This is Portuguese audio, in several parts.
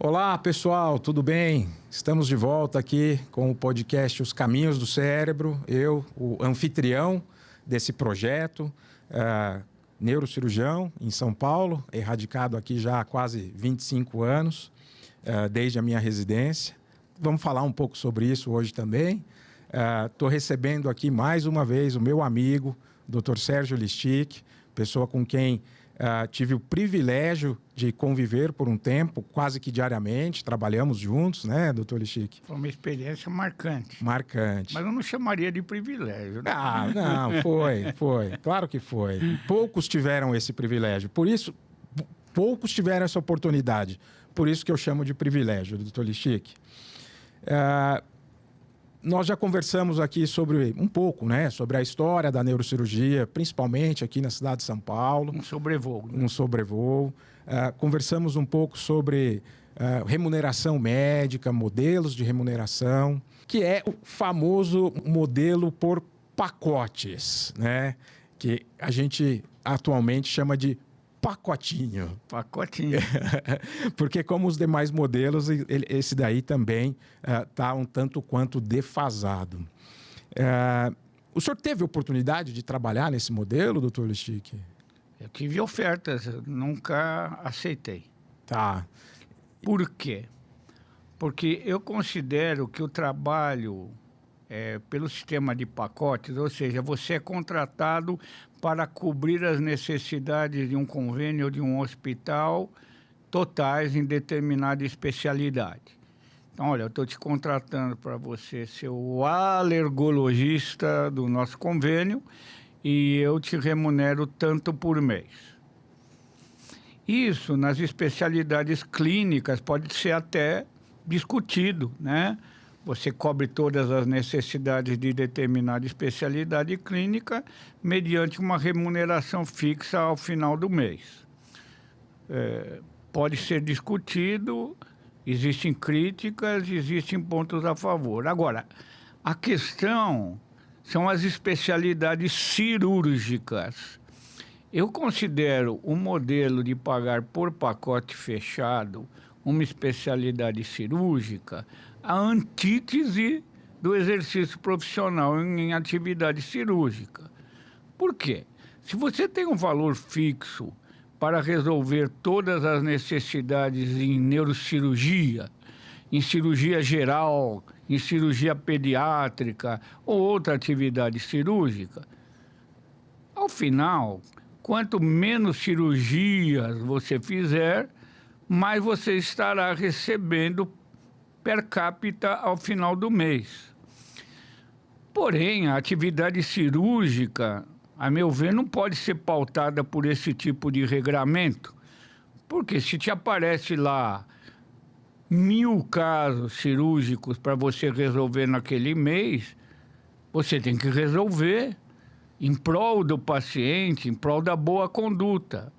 Olá, pessoal, tudo bem? Estamos de volta aqui com o podcast Os Caminhos do Cérebro. Eu, o anfitrião desse projeto, neurocirurgião em São Paulo, erradicado aqui já há quase 25 anos, desde a minha residência. Vamos falar um pouco sobre isso hoje também. Estou recebendo aqui mais uma vez o meu amigo, Dr. Sérgio Listic, pessoa com quem tive o privilégio de conviver por um tempo, quase que diariamente, trabalhamos juntos, né, doutor Listic? Foi uma experiência marcante. Marcante. Mas eu não chamaria de privilégio, né? Não, foi, claro que foi. Poucos tiveram esse privilégio, por isso, poucos tiveram essa oportunidade, por isso que eu chamo de privilégio, doutor Listic. Nós já conversamos aqui sobre um pouco, né, sobre a história da neurocirurgia, principalmente aqui na cidade de São Paulo. Um sobrevoo. Né? Um sobrevoo. Conversamos um pouco sobre remuneração médica, modelos de remuneração, que é o famoso modelo por pacotes, né, que a gente atualmente chama de pacotinho. Pacotinho. Porque como os demais modelos, esse daí também está um tanto quanto defasado. O senhor teve oportunidade de trabalhar nesse modelo, doutor Listic? Eu tive ofertas, eu nunca aceitei. Tá. Por quê? Porque eu considero que o trabalho pelo sistema de pacotes, ou seja, você é contratado para cobrir as necessidades de um convênio ou de um hospital totais em determinada especialidade. Então, olha, eu estou te contratando para você ser o alergologista do nosso convênio e eu te remunero tanto por mês. Isso, nas especialidades clínicas, pode ser até discutido, né? Você cobre todas as necessidades de determinada especialidade clínica mediante uma remuneração fixa ao final do mês. Pode ser discutido, existem críticas, existem pontos a favor. Agora, a questão são as especialidades cirúrgicas. Eu considero o modelo de pagar por pacote fechado uma especialidade cirúrgica a antítese do exercício profissional em atividade cirúrgica. Por quê? Se você tem um valor fixo para resolver todas as necessidades em neurocirurgia, em cirurgia geral, em cirurgia pediátrica ou outra atividade cirúrgica, ao final, quanto menos cirurgias você fizer, mais você estará recebendo per capita ao final do mês. Porém, a atividade cirúrgica, a meu ver, não pode ser pautada por esse tipo de regramento, porque se te aparece lá 1000 casos cirúrgicos para você resolver naquele mês, você tem que resolver em prol do paciente, em prol da boa conduta.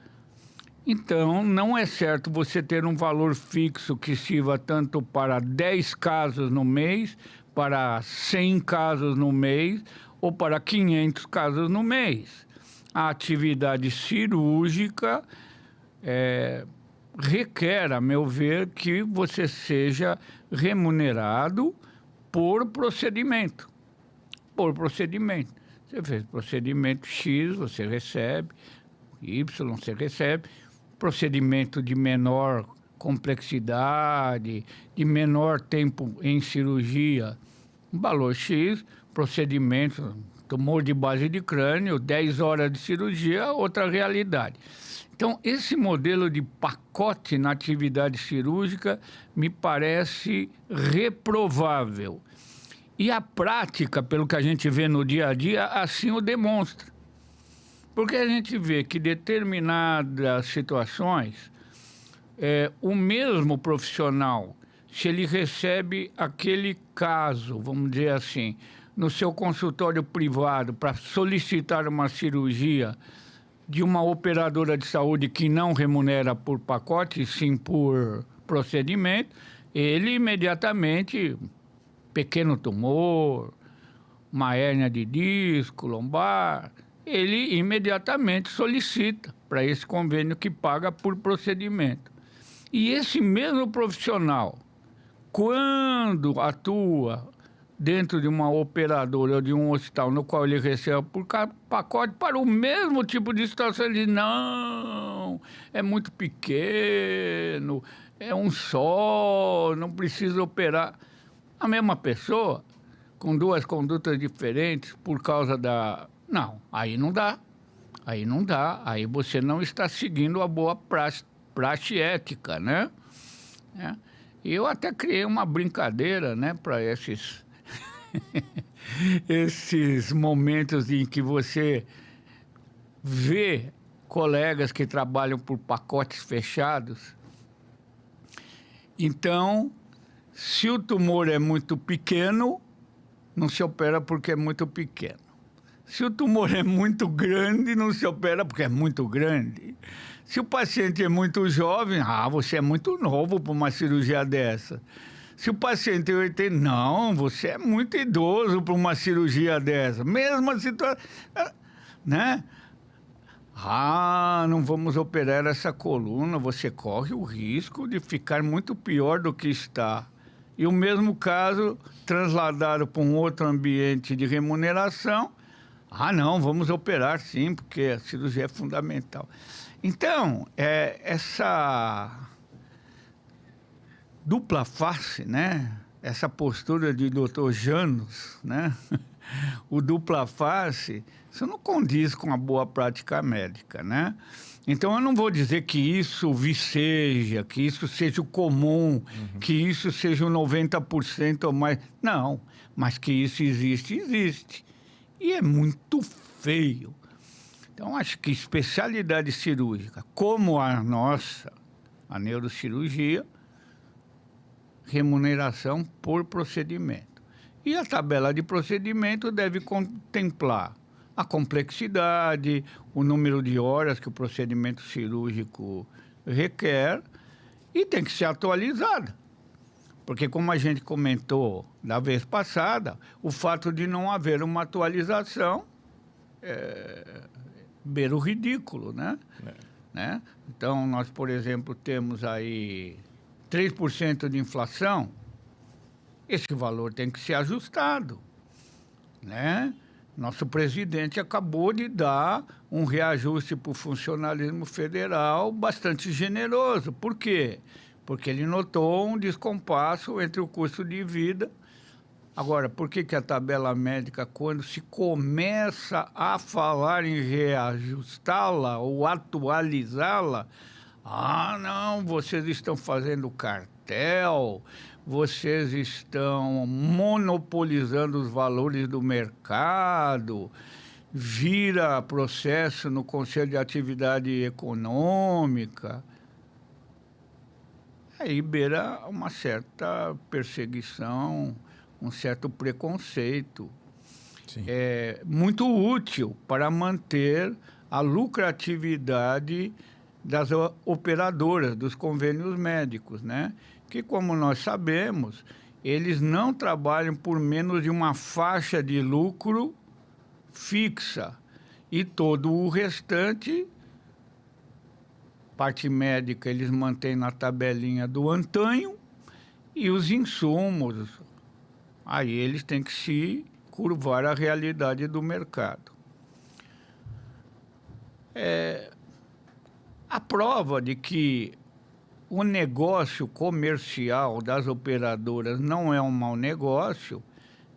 Então, não é certo você ter um valor fixo que sirva tanto para 10 casos no mês, para 100 casos no mês ou para 500 casos no mês. A atividade cirúrgica requer, a meu ver, que você seja remunerado por procedimento. Por procedimento. Você fez procedimento X, você recebe, Y, você recebe. Procedimento de menor complexidade, de menor tempo em cirurgia, valor X, procedimento, tumor de base de crânio, 10 horas de cirurgia, outra realidade. Então, esse modelo de pacote na atividade cirúrgica me parece reprovável. E a prática, pelo que a gente vê no dia a dia, assim o demonstra. Porque a gente vê que determinadas situações, o mesmo profissional, se ele recebe aquele caso, vamos dizer assim, no seu consultório privado para solicitar uma cirurgia de uma operadora de saúde que não remunera por pacote, sim por procedimento, ele imediatamente, pequeno tumor, uma hérnia de disco, lombar, ele imediatamente solicita para esse convênio que paga por procedimento. E esse mesmo profissional, quando atua dentro de uma operadora ou de um hospital no qual ele recebe por pacote para o mesmo tipo de situação, ele diz, não, é muito pequeno, é um só, não precisa operar. A mesma pessoa, com duas condutas diferentes por causa da... Não, aí não dá. Aí não dá. Aí você não está seguindo a boa praxe ética, né? É. E eu até criei uma brincadeira, né, para esses... esses momentos em que você vê colegas que trabalham por pacotes fechados. Então, se o tumor é muito pequeno, não se opera porque é muito pequeno. Se o tumor é muito grande, não se opera porque é muito grande. Se o paciente é muito jovem, você é muito novo para uma cirurgia dessa. Se o paciente é 80, não, você é muito idoso para uma cirurgia dessa. Mesma situação, né? Não vamos operar essa coluna, você corre o risco de ficar muito pior do que está. E o mesmo caso, trasladado para um outro ambiente de remuneração, não, vamos operar sim, porque a cirurgia é fundamental. Então, essa dupla face, né? Essa postura de Dr. Janos, né? O dupla face, isso não condiz com a boa prática médica, né? Então, eu não vou dizer que isso viceja, que isso seja o comum, que isso seja o 90% ou mais. Não, mas que isso existe, existe. E é muito feio. Então, acho que especialidade cirúrgica, como a nossa, a neurocirurgia, remuneração por procedimento. E a tabela de procedimento deve contemplar a complexidade, o número de horas que o procedimento cirúrgico requer e tem que ser atualizada. Porque, como a gente comentou da vez passada, o fato de não haver uma atualização beira o ridículo, né? Né? Então, nós, por exemplo, temos aí 3% de inflação, esse valor tem que ser ajustado, né? Nosso presidente acabou de dar um reajuste para o funcionalismo federal bastante generoso. Por quê? Porque ele notou um descompasso entre o custo de vida. Agora, por que a tabela médica, quando se começa a falar em reajustá-la ou atualizá-la, não, vocês estão fazendo cartel, vocês estão monopolizando os valores do mercado, vira processo no Conselho de Atividade Econômica. Aí beira uma certa perseguição, um certo preconceito. Sim. É muito útil para manter a lucratividade das operadoras, dos convênios médicos, né? Que, como nós sabemos, eles não trabalham por menos de uma faixa de lucro fixa. E todo o restante, parte médica, eles mantêm na tabelinha do antanho, e os insumos, aí eles têm que se curvar à realidade do mercado. A prova de que o negócio comercial das operadoras não é um mau negócio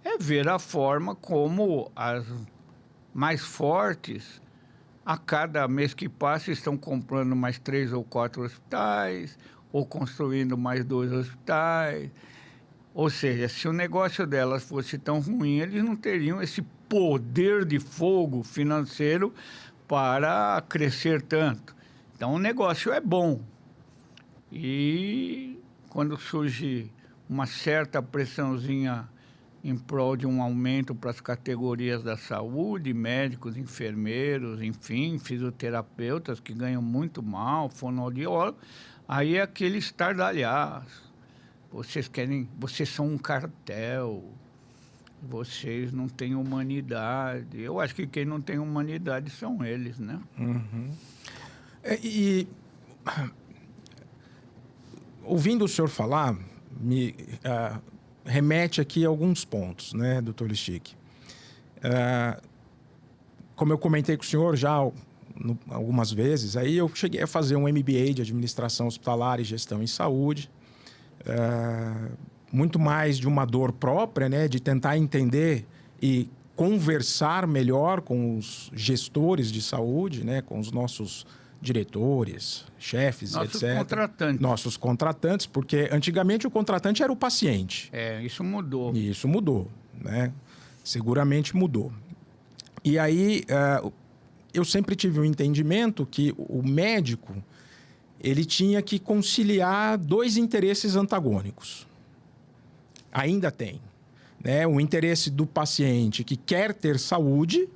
é ver a forma como as mais fortes, a cada mês que passa, estão comprando mais 3 ou 4 hospitais, ou construindo mais 2 hospitais. Ou seja, se o negócio delas fosse tão ruim, eles não teriam esse poder de fogo financeiro para crescer tanto. Então, o negócio é bom. E quando surge uma certa pressãozinha em prol de um aumento para as categorias da saúde, médicos, enfermeiros, enfim, fisioterapeutas que ganham muito mal, fonoaudiólogos, aí é aquele estardalhaço. Vocês são um cartel, vocês não têm humanidade. Eu acho que quem não tem humanidade são eles, né? E ouvindo o senhor falar, me remete aqui a alguns pontos, né, doutor Lischig? Como eu comentei com o senhor já algumas vezes, aí eu cheguei a fazer um MBA de Administração Hospitalar e Gestão em Saúde, muito mais de uma dor própria, né, de tentar entender e conversar melhor com os gestores de saúde, né, com os nossos diretores, chefes, Nossos etc. contratantes. Nossos contratantes, porque antigamente o contratante era o paciente. Isso mudou. E isso mudou, né? Seguramente mudou. E aí, eu sempre tive um entendimento que o médico ele tinha que conciliar dois interesses antagônicos. Ainda tem, né? O interesse do paciente que quer ter saúde,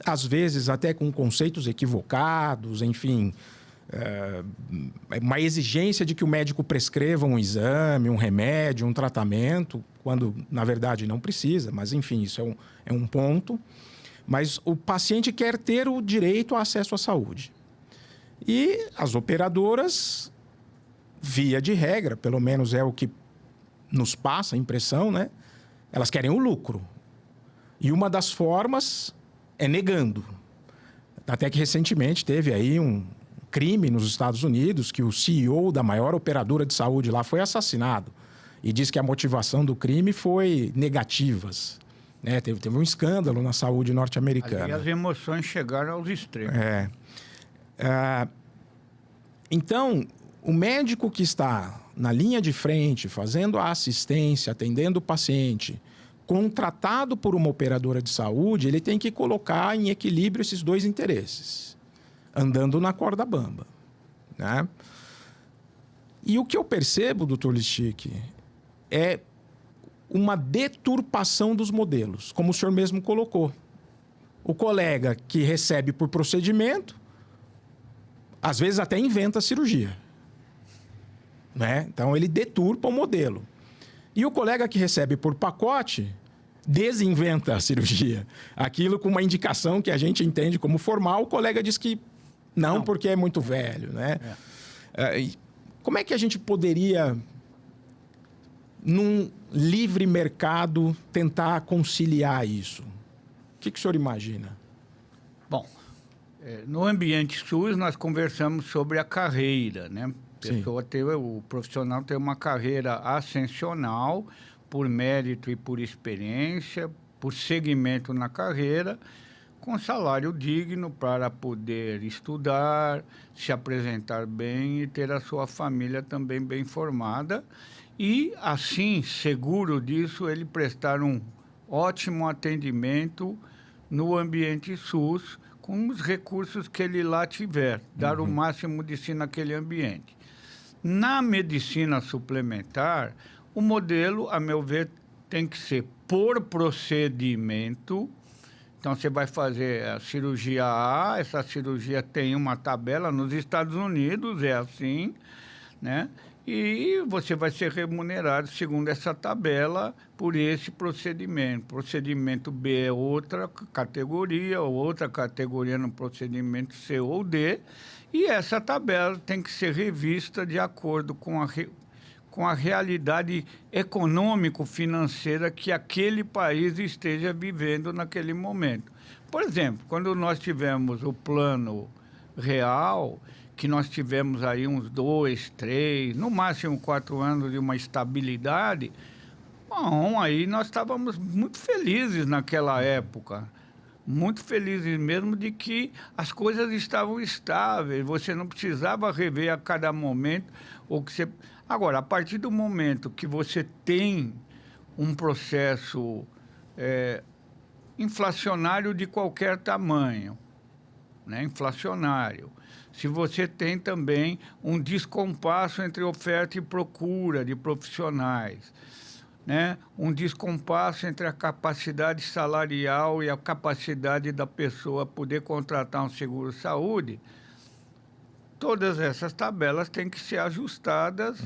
às vezes até com conceitos equivocados, enfim, uma exigência de que o médico prescreva um exame, um remédio, um tratamento, quando na verdade não precisa, mas enfim, isso é um ponto. Mas o paciente quer ter o direito ao acesso à saúde. E as operadoras, via de regra, pelo menos é o que nos passa a impressão, né? Elas querem o lucro. E uma das formas é negando. Até que recentemente teve aí um crime nos Estados Unidos que o CEO da maior operadora de saúde lá foi assassinado. E diz que a motivação do crime foi negativas. Né? Teve um escândalo na saúde norte-americana. E as emoções chegaram aos extremos. Então, o médico que está na linha de frente, fazendo a assistência, atendendo o paciente, contratado por uma operadora de saúde, ele tem que colocar em equilíbrio esses dois interesses, andando na corda bamba. Né? E o que eu percebo, doutor Lischig, é uma deturpação dos modelos, como o senhor mesmo colocou. O colega que recebe por procedimento, às vezes até inventa a cirurgia. Né? Então, ele deturpa o modelo. E o colega que recebe por pacote, desinventa a cirurgia. Aquilo com uma indicação que a gente entende como formal, o colega diz que não. Porque é muito velho. Né? Como é que a gente poderia, num livre mercado, tentar conciliar isso? O que o senhor imagina? Bom, no ambiente SUS nós conversamos sobre a carreira, né? O profissional tem uma carreira ascensional por mérito e por experiência, por segmento na carreira, com salário digno para poder estudar, se apresentar bem e ter a sua família também bem formada. E, assim, seguro disso, ele prestar um ótimo atendimento no ambiente SUS, com os recursos que ele lá tiver, dar o máximo de si naquele ambiente. Na medicina suplementar, o modelo, a meu ver, tem que ser por procedimento. Então, você vai fazer a cirurgia A, essa cirurgia tem uma tabela, nos Estados Unidos é assim, né? E você vai ser remunerado segundo essa tabela por esse procedimento. Procedimento B é outra categoria, ou outra categoria no procedimento C ou D, e essa tabela tem que ser revista de acordo com a realidade econômico-financeira que aquele país esteja vivendo naquele momento. Por exemplo, quando nós tivemos o Plano Real, que nós tivemos aí uns 2, 3, no máximo 4 anos de uma estabilidade, bom, aí nós estávamos muito felizes naquela época, muito felizes mesmo de que as coisas estavam estáveis, você não precisava rever a cada momento o que você... Agora, a partir do momento que você tem um processo inflacionário de qualquer tamanho, né? Inflacionário, se você tem também um descompasso entre oferta e procura de profissionais, né? Um descompasso entre a capacidade salarial e a capacidade da pessoa poder contratar um seguro-saúde, todas essas tabelas têm que ser ajustadas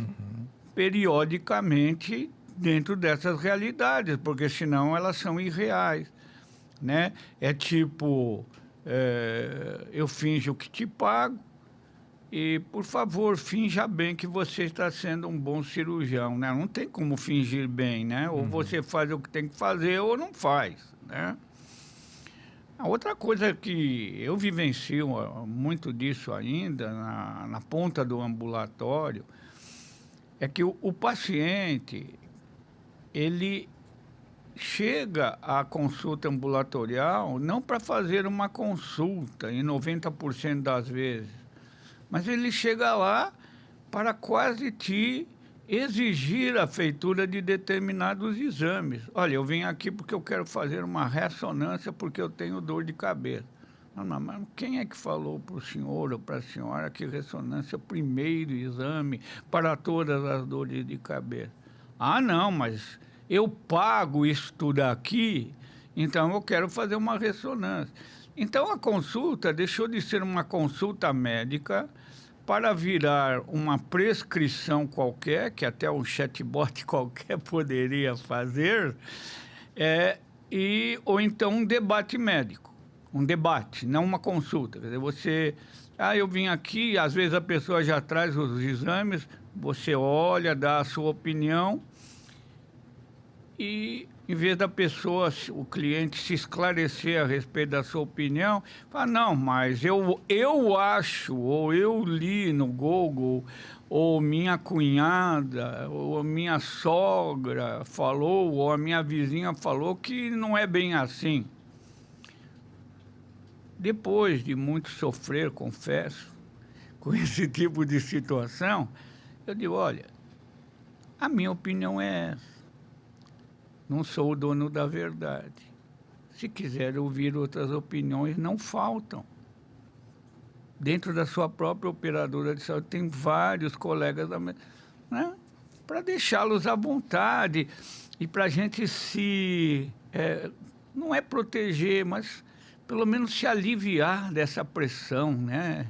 periodicamente dentro dessas realidades, porque senão elas são irreais, né? É tipo, eu finjo que te pago, E, por favor, finja bem que você está sendo um bom cirurgião, né? Não tem como fingir bem, né? Ou você faz o que tem que fazer ou não faz, né? A outra coisa que eu vivencio muito disso ainda, na ponta do ambulatório, é que o paciente, ele chega à consulta ambulatorial não para fazer uma consulta, em 90% das vezes, mas ele chega lá para quase te exigir a feitura de determinados exames. Olha, eu vim aqui porque eu quero fazer uma ressonância porque eu tenho dor de cabeça. Mas quem é que falou para o senhor ou para a senhora que ressonância é o primeiro exame para todas as dores de cabeça? Ah, não, mas eu pago isso tudo aqui, então eu quero fazer uma ressonância. Então a consulta deixou de ser uma consulta médica para virar uma prescrição qualquer, que até um chatbot qualquer poderia fazer, ou então um debate médico. Um debate, não uma consulta. Quer dizer, eu vim aqui, às vezes a pessoa já traz os exames, você olha, dá a sua opinião, e em vez da pessoa, o cliente, se esclarecer a respeito da sua opinião, fala, não, mas eu acho, ou eu li no Google, ou minha cunhada, ou a minha sogra falou, ou a minha vizinha falou que não é bem assim. Depois de muito sofrer, confesso, com esse tipo de situação, eu digo, olha, a minha opinião é essa. Não sou o dono da verdade. Se quiser ouvir outras opiniões, não faltam. Dentro da sua própria operadora de saúde, tem vários colegas, né? Para deixá-los à vontade e para a gente não é proteger, mas pelo menos se aliviar dessa pressão, né?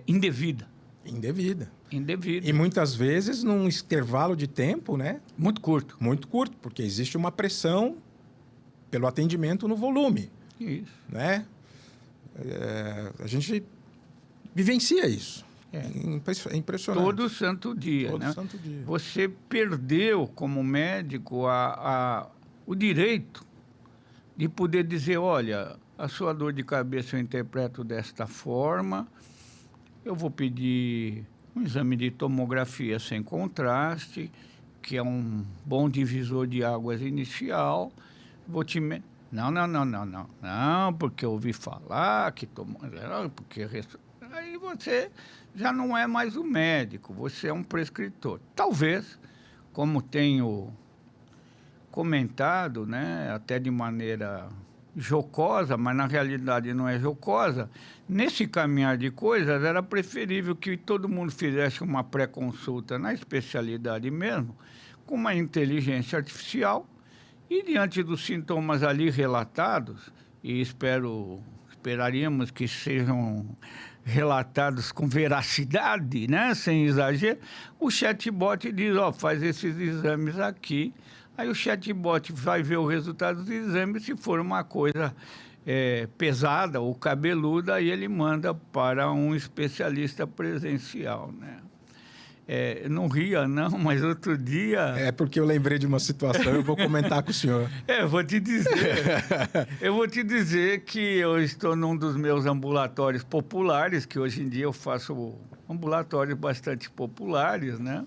Indevida. Indevida. Indevida. E muitas vezes num intervalo de tempo, né? Muito curto. Muito curto, porque existe uma pressão pelo atendimento no volume. Isso. Né? A gente vivencia isso. É impressionante. Todo santo dia. Todo né? santo dia. Você perdeu, como médico, o direito de poder dizer, olha, a sua dor de cabeça eu interpreto desta forma, eu vou pedir um exame de tomografia sem contraste, que é um bom divisor de águas inicial. Não, porque eu ouvi falar que aí você já não é mais o médico, você é um prescritor. Talvez, como tenho comentado, né, até de maneira jocosa, mas na realidade não é jocosa, nesse caminhar de coisas era preferível que todo mundo fizesse uma pré-consulta na especialidade mesmo, com uma inteligência artificial, e diante dos sintomas ali relatados, e esperaríamos que sejam relatados com veracidade, né, sem exagero, o chatbot diz, faz esses exames aqui. Aí o chatbot vai ver o resultado dos exames, se for uma coisa pesada ou cabeluda, aí ele manda para um especialista presencial, né? Não ria, não, mas outro dia... É porque eu lembrei de uma situação, eu vou comentar com o senhor. Eu vou te dizer que eu estou num dos meus ambulatórios populares, que hoje em dia eu faço ambulatórios bastante populares, né?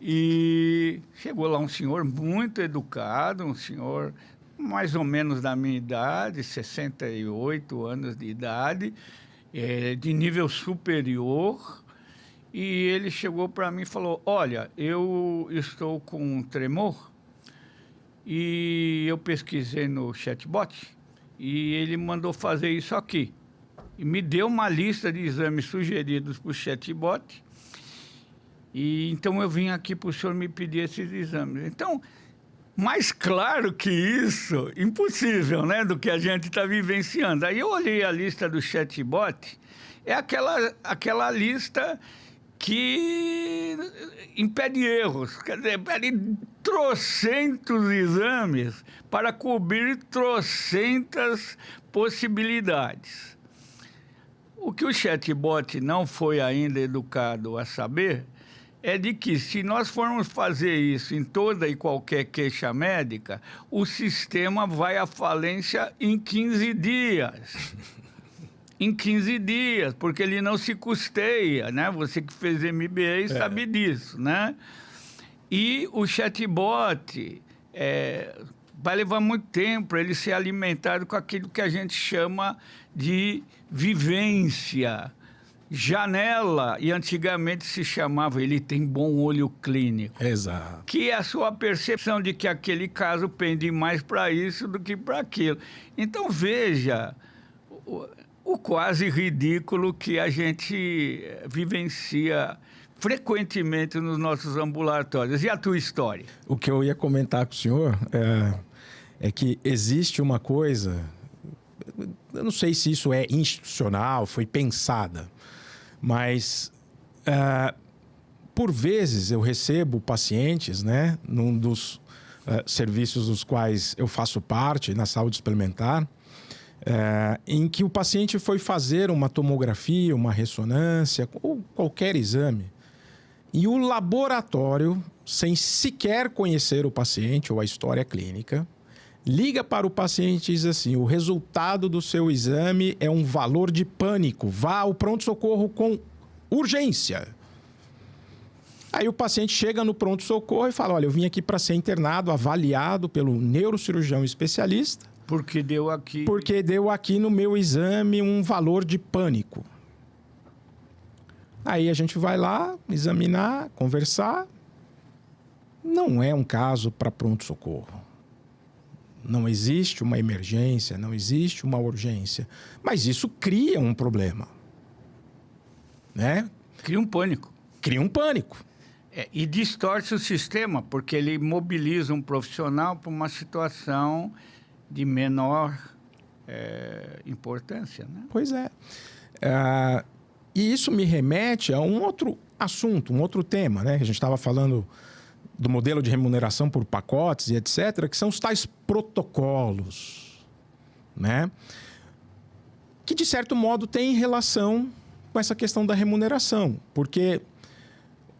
E chegou lá um senhor muito educado, um senhor mais ou menos da minha idade, 68 anos de idade, de nível superior, e ele chegou para mim e falou, olha, eu estou com um tremor, e eu pesquisei no chatbot, e ele mandou fazer isso aqui. E me deu uma lista de exames sugeridos para o chatbot, e então eu vim aqui para o senhor me pedir esses exames. Então, mais claro que isso, impossível, né, do que a gente está vivenciando. Aí eu olhei a lista do chatbot, é aquela lista que impede erros, quer dizer, pede trocentos exames para cobrir trocentas possibilidades. O que o chatbot não foi ainda educado a saber é de que, se nós formos fazer isso em toda e qualquer queixa médica, o sistema vai à falência em 15 dias. Em 15 dias, porque ele não se custeia, né? Você que fez MBA sabe disso, né? E o chatbot vai levar muito tempo para ele ser alimentado com aquilo que a gente chama de vivência. Janela, e antigamente se chamava, ele tem bom olho clínico. Exato. Que é a sua percepção de que aquele caso pende mais para isso do que para aquilo. Então, veja o quase ridículo que a gente vivencia frequentemente nos nossos ambulatórios. E a tua história? O que eu ia comentar com o senhor é que existe uma coisa, eu não sei se isso é institucional, foi pensada, mas por vezes eu recebo pacientes, né, num dos serviços dos quais eu faço parte, na saúde suplementar, em que o paciente foi fazer uma tomografia, uma ressonância, ou qualquer exame, e o laboratório, sem sequer conhecer o paciente ou a história clínica, liga para o paciente e diz assim: o resultado do seu exame é um valor de pânico, vá ao pronto-socorro com urgência. Aí o paciente chega no pronto-socorro e fala: olha, eu vim aqui para ser internado, avaliado pelo neurocirurgião especialista, porque deu aqui no meu exame um valor de pânico. Aí a gente vai lá, examinar, conversar. Não é um caso para pronto-socorro. Não existe uma emergência, não existe uma urgência. Mas isso cria um problema, né? Cria um pânico. Cria um pânico. E distorce o sistema, porque ele mobiliza um profissional para uma situação de menor importância, né? Pois é. E isso me remete a um outro assunto, um outro tema, né? A gente estava falando do modelo de remuneração por pacotes e etc., que são os tais protocolos, né? Que, de certo modo, tem relação com essa questão da remuneração, porque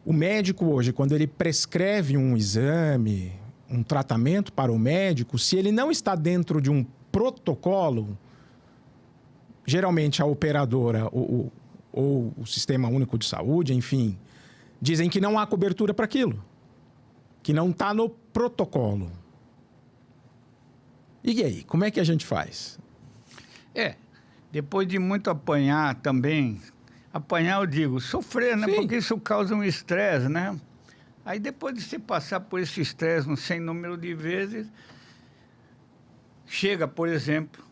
o médico hoje, quando ele prescreve um exame, um tratamento para o médico, se ele não está dentro de um protocolo, geralmente a operadora ou o Sistema Único de Saúde, enfim, dizem que não há cobertura para aquilo, que não está no protocolo. E aí, como é que a gente faz? Depois de muito apanhar também, apanhar eu digo, sofrer, né? Sim. Porque isso causa um estresse, né? Aí depois de você passar por esse estresse um sem número de vezes, chega, por exemplo,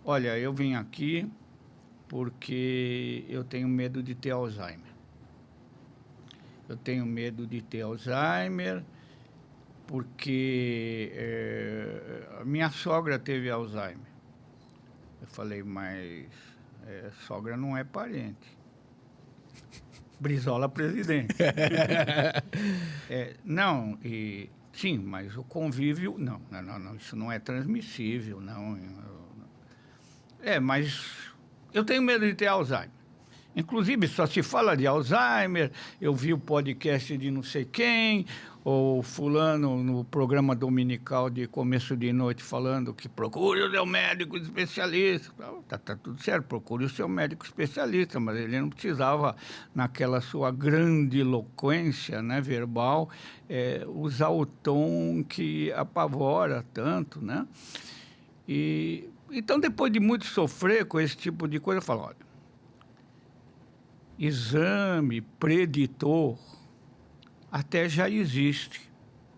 olha, eu vim aqui porque eu tenho medo de ter Alzheimer. Eu tenho medo de ter Alzheimer porque a minha sogra teve Alzheimer. Eu falei, mas sogra não é parente. Brizola presidente. Não, sim, mas o convívio... Não, isso não é transmissível, não. Mas eu tenho medo de ter Alzheimer. Inclusive, só se fala de Alzheimer, eu vi o podcast de não sei quem, ou fulano no programa dominical de começo de noite falando que procure o seu médico especialista. Tá tudo certo, procure o seu médico especialista, mas ele não precisava, naquela sua grandiloquência, né, verbal, usar o tom que apavora tanto, né? Então, depois de muito sofrer com esse tipo de coisa, eu falo, olha, exame preditor até já existe.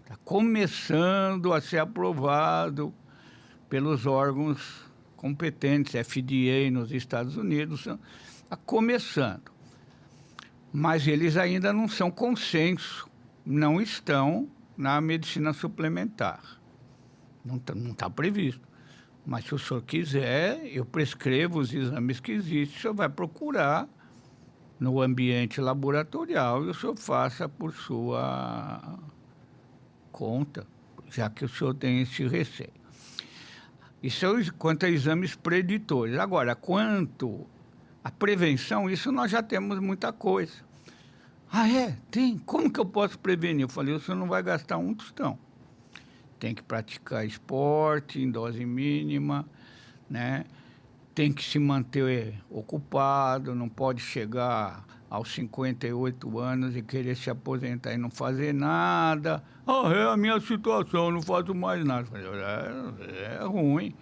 Está começando a ser aprovado pelos órgãos competentes, FDA nos Estados Unidos, está começando. Mas eles ainda não são consenso, não estão na medicina suplementar. Não está previsto. Mas se o senhor quiser, eu prescrevo os exames que existem, o senhor vai procurar no ambiente laboratorial e o senhor faça por sua conta, já que o senhor tem esse receio. Isso é quanto a exames preditores. Agora, quanto A prevenção, isso nós já temos muita coisa. Ah, é? Tem? Como que eu posso prevenir? Eu falei, você não vai gastar um tostão. Tem que praticar esporte em dose mínima, né? Tem que se manter ocupado, não pode chegar aos 58 anos e querer se aposentar e não fazer nada. Ah, é a minha situação, eu não faço mais nada. Eu falei, é ruim,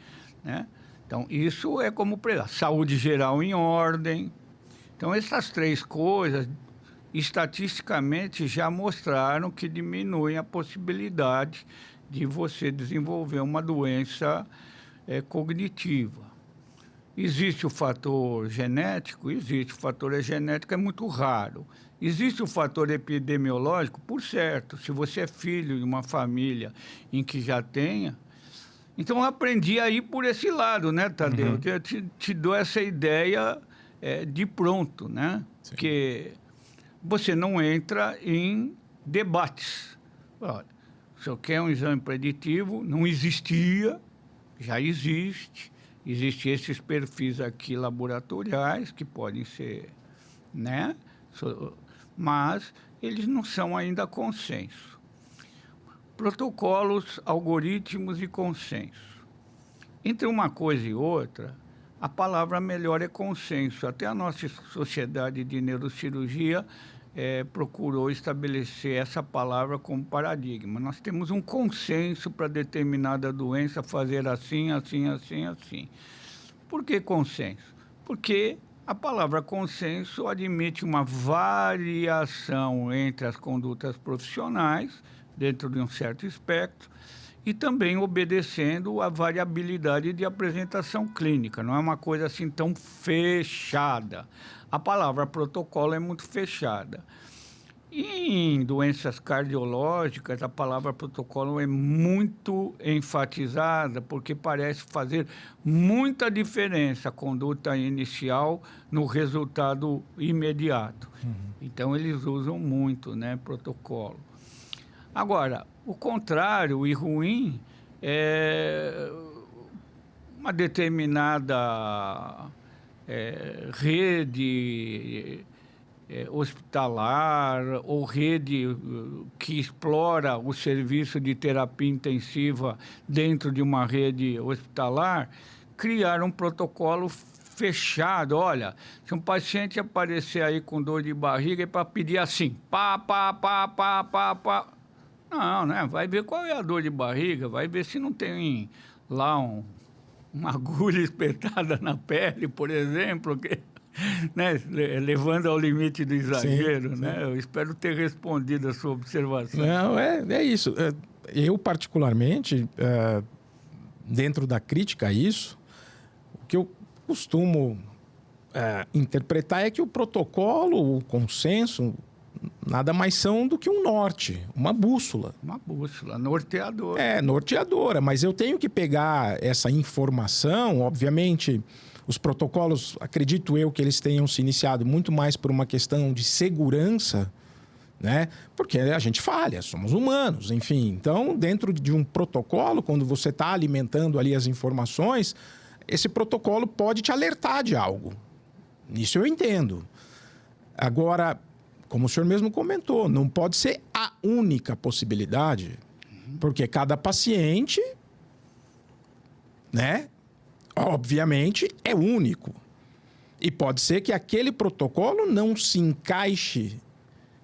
né? Então, isso é como pregar. Saúde geral em ordem. Então, essas três coisas, estatisticamente, já mostraram que diminuem a possibilidade de você desenvolver uma doença cognitiva. Existe o fator genético? Existe. O fator genético é muito raro. Existe o fator epidemiológico? Por certo. Se você é filho de uma família em que já tenha... Então, eu aprendi a ir por esse lado, né, Tadeu? Uhum. Eu te dou essa ideia de pronto, né? Sim. Porque você não entra em debates. Olha, o senhor quer um exame preditivo? Não existia, já existe. Existem esses perfis aqui laboratoriais que podem ser, né? Mas eles não são ainda consenso. Protocolos, algoritmos e consenso. Entre uma coisa e outra, a palavra melhor é consenso. Até a nossa sociedade de neurocirurgia procurou estabelecer essa palavra como paradigma. Nós temos um consenso para determinada doença fazer assim, assim, assim, assim. Por que consenso? Porque a palavra consenso admite uma variação entre as condutas profissionais, dentro de um certo espectro, e também obedecendo à variabilidade de apresentação clínica. Não é uma coisa assim tão fechada. A palavra protocolo é muito fechada. Em doenças cardiológicas, a palavra protocolo é muito enfatizada, porque parece fazer muita diferença a conduta inicial no resultado imediato. Então, eles usam muito, né, protocolo. Agora, o contrário e ruim é uma determinada rede hospitalar ou rede que explora o serviço de terapia intensiva dentro de uma rede hospitalar, criar um protocolo fechado. Olha, se um paciente aparecer aí com dor de barriga, é para pedir assim, pá, pá, pá, pá, pá, pá. Não, né? Vai ver qual é a dor de barriga, vai ver se não tem lá uma agulha espetada na pele, por exemplo, que, né? Levando ao limite do exagero, Sim, né? sim. Eu espero ter respondido a sua observação. Não, é isso. Eu, particularmente, dentro da crítica a isso, o que eu costumo interpretar é que o protocolo, o consenso, nada mais são do que um norte, uma bússola. Uma bússola norteadora. É, norteadora, mas eu tenho que pegar essa informação, obviamente, os protocolos, acredito eu que eles tenham se iniciado muito mais por uma questão de segurança, né? Porque a gente falha, somos humanos, enfim. Então, dentro de um protocolo, quando você está alimentando ali as informações, esse protocolo pode te alertar de algo. Isso eu entendo. Agora, como o senhor mesmo comentou, não pode ser a única possibilidade, porque cada paciente, né, obviamente, é único. E pode ser que aquele protocolo não se encaixe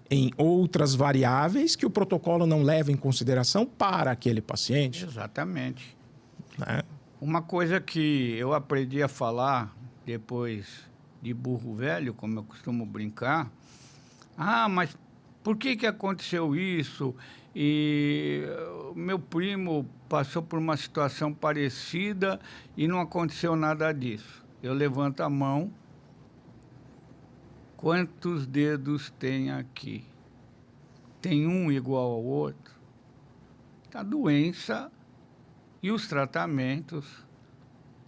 em outras variáveis que o protocolo não leva em consideração para aquele paciente. Exatamente. Né? Uma coisa que eu aprendi a falar depois de burro velho, como eu costumo brincar, mas por que aconteceu isso? E meu primo passou por uma situação parecida e não aconteceu nada disso. Eu levanto a mão. Quantos dedos tem aqui? Tem um igual ao outro? A doença e os tratamentos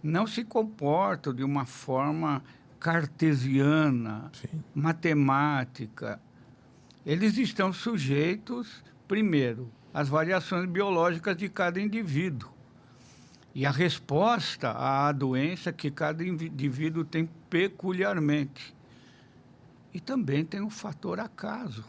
não se comportam de uma forma cartesiana, Sim. matemática. Eles estão sujeitos, primeiro, às variações biológicas de cada indivíduo. E a resposta à doença que cada indivíduo tem peculiarmente. E também tem o fator acaso.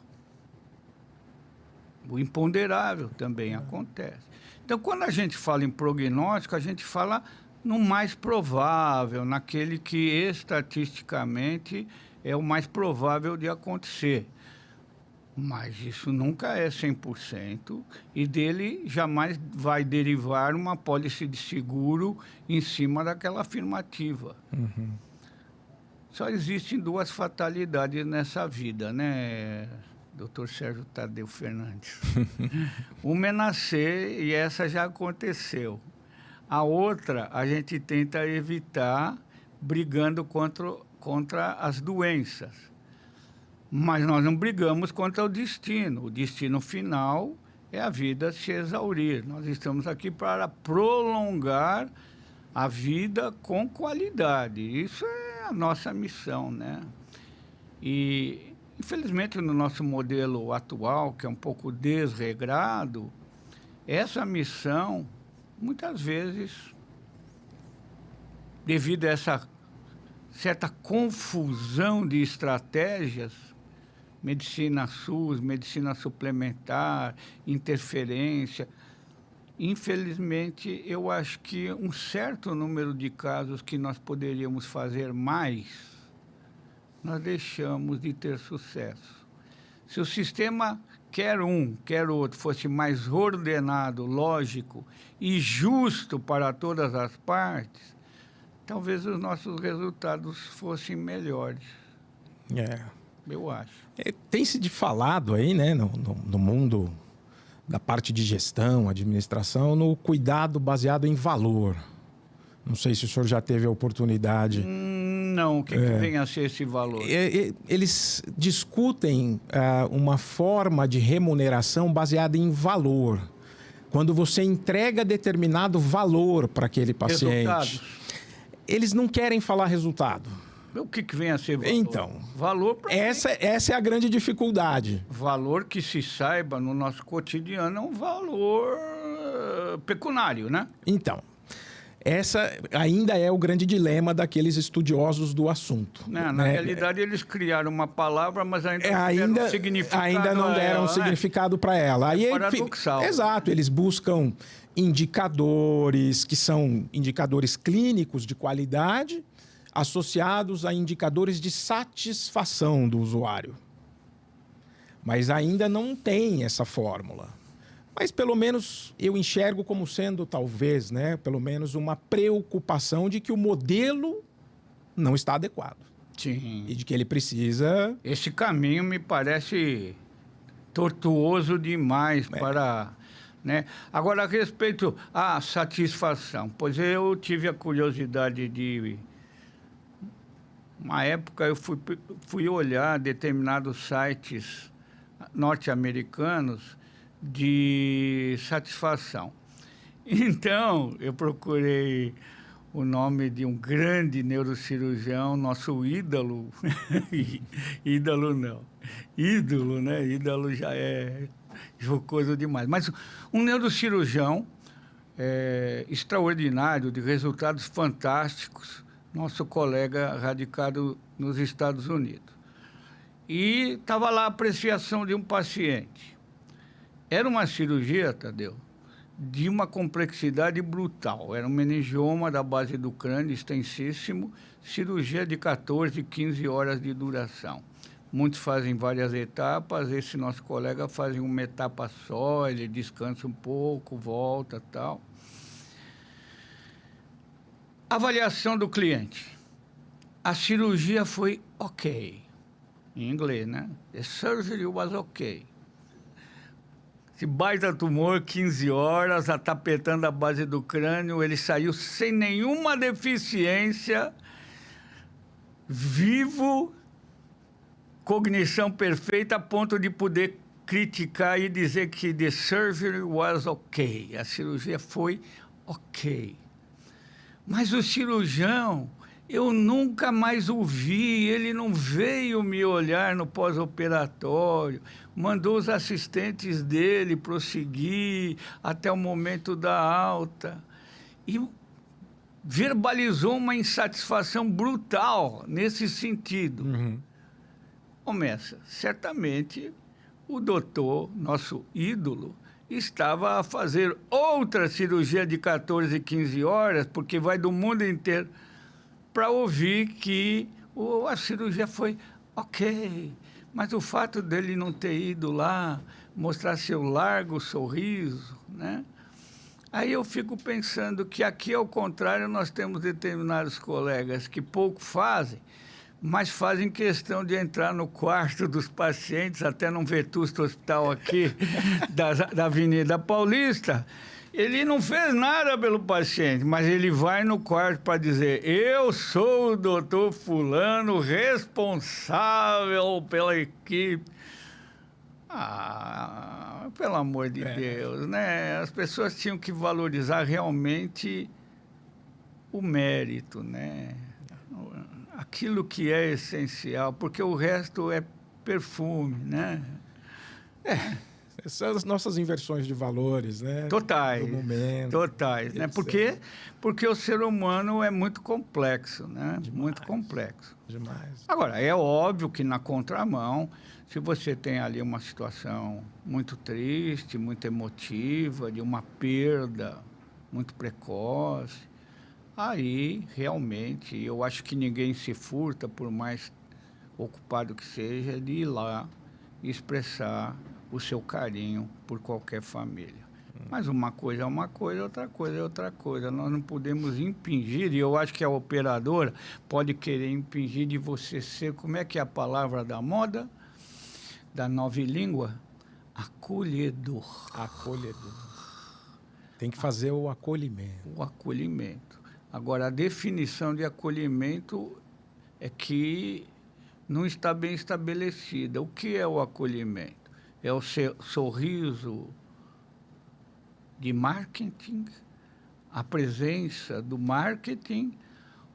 O imponderável também acontece. Então, quando a gente fala em prognóstico, a gente fala no mais provável, naquele que estatisticamente é o mais provável de acontecer. Mas isso nunca é 100% e dele jamais vai derivar uma pólice de seguro em cima daquela afirmativa. Só existem duas fatalidades nessa vida, né, Dr. Sérgio Tadeu Fernandes? Uma é nascer e essa já aconteceu. A outra a gente tenta evitar brigando contra as doenças. Mas nós não brigamos contra o destino. O destino final é a vida se exaurir. Nós estamos aqui para prolongar a vida com qualidade. Isso é a nossa missão, né? E, infelizmente, no nosso modelo atual, que é um pouco desregrado, essa missão, muitas vezes, devido a essa certa confusão de estratégias, medicina SUS, medicina suplementar, interferência. Infelizmente, eu acho que um certo número de casos que nós poderíamos fazer mais, nós deixamos de ter sucesso. Se o sistema, quer um, quer outro, fosse mais ordenado, lógico e justo para todas as partes, talvez os nossos resultados fossem melhores. Eu acho. Tem-se de falado aí, né, no mundo da parte de gestão, administração, no cuidado baseado em valor. Não sei se o senhor já teve a oportunidade. Não, o que vem a ser esse valor? Eles discutem uma forma de remuneração baseada em valor. Quando você entrega determinado valor para aquele paciente. Resultados. Eles não querem falar resultado. O que vem a ser valor? Então, valor essa é a grande dificuldade. Valor que se saiba no nosso cotidiano é um valor pecuniário, né? Então, essa ainda é o grande dilema daqueles estudiosos do assunto. Na realidade, eles criaram uma palavra, mas ainda não deram um significado para ela. É paradoxal. Exato, eles buscam indicadores que são indicadores clínicos de qualidade, associados a indicadores de satisfação do usuário. Mas ainda não tem essa fórmula. Mas pelo menos eu enxergo como sendo, talvez, né, pelo menos uma preocupação de que o modelo não está adequado. Sim. E de que ele precisa... Esse caminho me parece tortuoso demais para... Né? Agora, a respeito à satisfação, pois eu tive a curiosidade de... Uma época eu fui olhar determinados sites norte-americanos de satisfação. Então, eu procurei o nome de um grande neurocirurgião, nosso ídolo. Ídolo não. Ídolo, né? Ídolo já é jocoso demais. Mas um neurocirurgião extraordinário, de resultados fantásticos, nosso colega radicado nos Estados Unidos. E estava lá a apreciação de um paciente. Era uma cirurgia, Tadeu, de uma complexidade brutal. Era um meningioma da base do crânio, extensíssimo, cirurgia de 14, 15 horas de duração. Muitos fazem várias etapas, esse nosso colega faz uma etapa só, ele descansa um pouco, volta, tal. Avaliação do cliente. A cirurgia foi ok. Em inglês, né? The surgery was ok. Esse baita tumor, 15 horas, atapetando a base do crânio, ele saiu sem nenhuma deficiência, vivo, cognição perfeita, a ponto de poder criticar e dizer que the surgery was ok. A cirurgia foi ok. Mas o cirurgião, eu nunca mais o vi, ele não veio me olhar no pós-operatório, mandou os assistentes dele prosseguir até o momento da alta. E verbalizou uma insatisfação brutal nesse sentido. Uhum. Começa, certamente o doutor, nosso ídolo, estava a fazer outra cirurgia de 14, 15 horas, porque vai do mundo inteiro, para ouvir que a cirurgia foi ok. Mas o fato dele não ter ido lá mostrar seu largo sorriso, né? Aí eu fico pensando que aqui, ao contrário, nós temos determinados colegas que pouco fazem, mas fazem questão de entrar no quarto dos pacientes, até num vetusto hospital aqui da Avenida Paulista. Ele não fez nada pelo paciente, mas ele vai no quarto para dizer: eu sou o doutor fulano, responsável pela equipe. Ah, pelo amor de Deus, né? As pessoas tinham que valorizar realmente o mérito, né? Aquilo que é essencial, porque o resto é perfume, né? Essas nossas inversões de valores, né? Totais, Do momento. totais, né? Porque o ser humano é muito complexo, né? Demais. Muito complexo. Demais. Agora, é óbvio que na contramão, se você tem ali uma situação muito triste, muito emotiva, de uma perda muito precoce, aí realmente eu acho que ninguém se furta, por mais ocupado que seja, de ir lá e expressar o seu carinho por qualquer família. Mas uma coisa é uma coisa, outra coisa é outra coisa. Nós não podemos impingir, e eu acho que a operadora pode querer impingir de você ser, como é que é a palavra da moda, da nova língua? Acolhedor. Acolhedor. Tem que fazer o acolhimento. O acolhimento. Agora, a definição de acolhimento é que não está bem estabelecida. O que é o acolhimento? É o sorriso de marketing, a presença do marketing,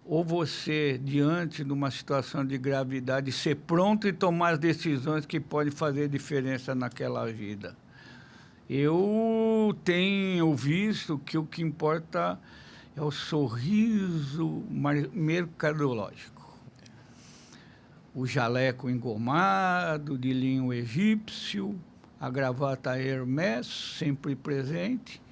ou você, diante de uma situação de gravidade, ser pronto e tomar as decisões que podem fazer diferença naquela vida? Eu tenho visto que o que importa é o sorriso mercadológico. O jaleco engomado, de linho egípcio, a gravata Hermès, sempre presente,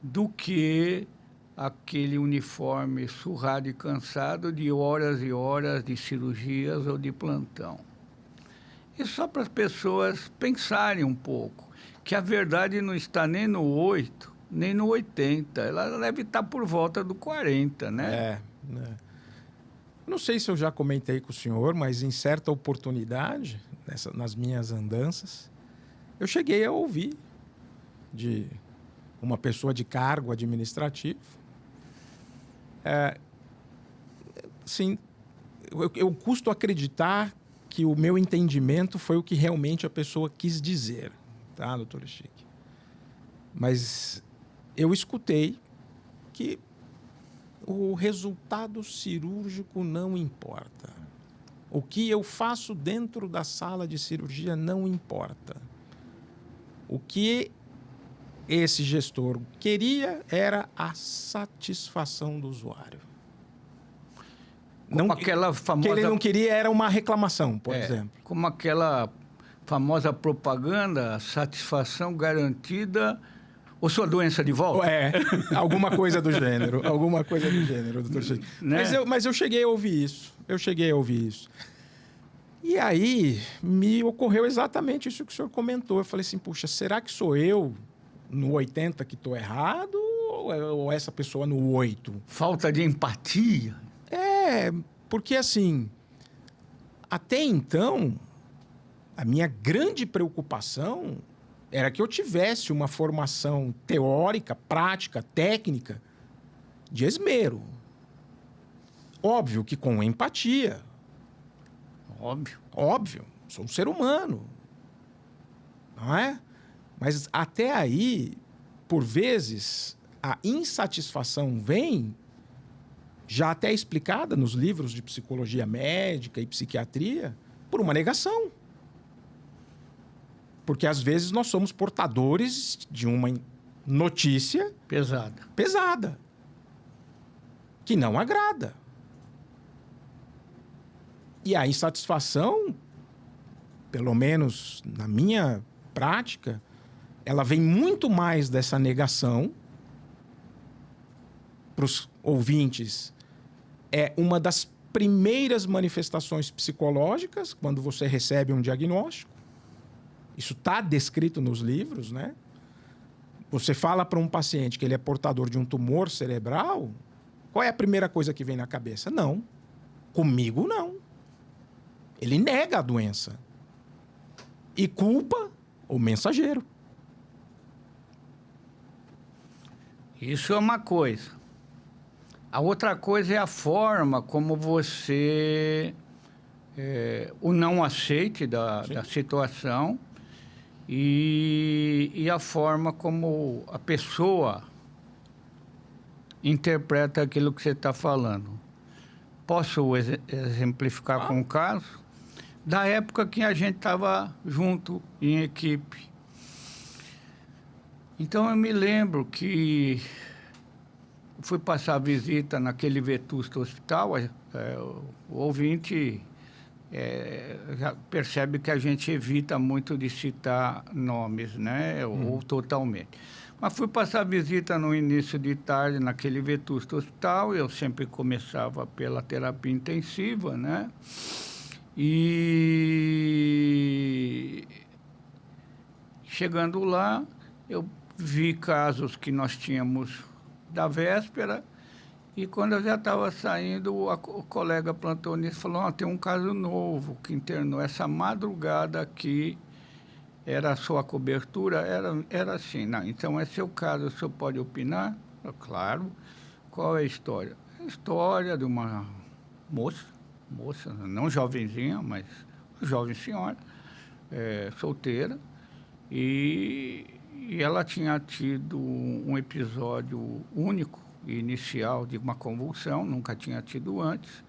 do que aquele uniforme surrado e cansado de horas e horas de cirurgias ou de plantão. E só para as pessoas pensarem um pouco, que a verdade não está nem no 8, nem no 80, ela deve estar por volta do 40, né? Né? Não sei se eu já comentei com o senhor, mas em certa oportunidade, nas minhas andanças, eu cheguei a ouvir de uma pessoa de cargo administrativo. Sim, eu custo acreditar que o meu entendimento foi o que realmente a pessoa quis dizer, tá, doutor Chique? Mas eu escutei que o resultado cirúrgico não importa. O que eu faço dentro da sala de cirurgia não importa. O que esse gestor queria era a satisfação do usuário. Como aquela famosa... O que ele não queria era uma reclamação, por exemplo. Como aquela famosa propaganda, satisfação garantida... Ou sua doença de volta? Alguma coisa do gênero. Alguma coisa do gênero, doutor Chico. Né? Mas eu cheguei a ouvir isso. E aí me ocorreu exatamente isso que o senhor comentou. Eu falei assim, puxa, será que sou eu no 80 que estou errado ou essa pessoa no 8? Falta de empatia. Porque assim, até então, a minha grande preocupação era que eu tivesse uma formação teórica, prática, técnica, de esmero. Óbvio que com empatia. Óbvio. Sou um ser humano. Não é? Mas até aí, por vezes, a insatisfação vem, já até explicada nos livros de psicologia médica e psiquiatria, por uma negação. Porque, às vezes, nós somos portadores de uma notícia... pesada. que não agrada. E a insatisfação, pelo menos na minha prática, ela vem muito mais dessa negação. Para os ouvintes, é uma das primeiras manifestações psicológicas quando você recebe um diagnóstico. Isso está descrito nos livros, né? Você fala para um paciente que ele é portador de um tumor cerebral, qual é a primeira coisa que vem na cabeça? Não. Comigo, não. Ele nega a doença. E culpa o mensageiro. Isso é uma coisa. A outra coisa é a forma como você o não aceite da situação e a forma como a pessoa interpreta aquilo que você está falando. Posso exemplificar com um caso? Da época que a gente estava junto em equipe. Então, eu me lembro que fui passar a visita naquele Vetusta Hospital. O ouvinte já percebe que a gente evita muito de citar nomes, né? Ou totalmente. Mas fui passar a visita no início de tarde naquele Vetusta Hospital. Eu sempre começava pela terapia intensiva, né? E chegando lá, eu vi casos que nós tínhamos da véspera, e quando eu já estava saindo, o colega plantonista falou: tem um caso novo que internou essa madrugada aqui, era a sua cobertura? Era assim. Não, então é seu caso, o senhor pode opinar? Eu, claro. Qual é a história? A história de uma moça, não jovenzinha, mas jovem senhora, solteira, e ela tinha tido um episódio único e inicial de uma convulsão, nunca tinha tido antes,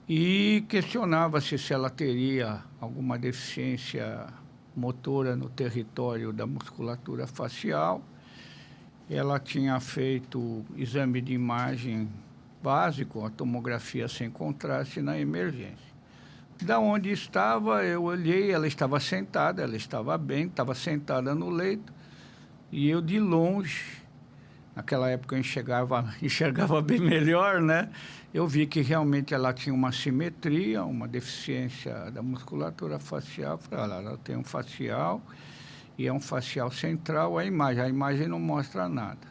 e questionava-se se ela teria alguma deficiência motora no território da musculatura facial. Ela tinha feito exame de imagem básico, a tomografia sem contraste na emergência. Da onde estava, eu olhei, ela estava sentada, ela estava bem, estava sentada no leito, e eu de longe, naquela época eu enxergava bem melhor, né? Eu vi que realmente ela tinha uma assimetria, uma deficiência da musculatura facial. Falei: olha, ela tem um facial, e é um facial central, a imagem não mostra nada.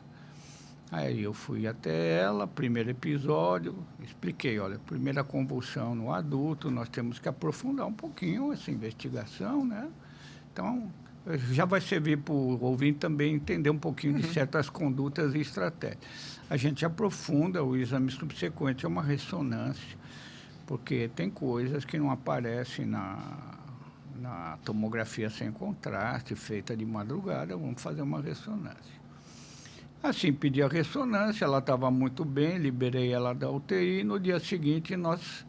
Aí eu fui até ela, primeiro episódio, expliquei: olha, primeira convulsão no adulto, nós temos que aprofundar um pouquinho essa investigação, né? Então, já vai servir para o ouvinte também entender um pouquinho de certas condutas e estratégias. A gente aprofunda, o exame subsequente é uma ressonância, porque tem coisas que não aparecem na tomografia sem contraste, feita de madrugada, vamos fazer uma ressonância. Assim, pedi a ressonância, ela estava muito bem, liberei ela da UTI. No dia seguinte, nossa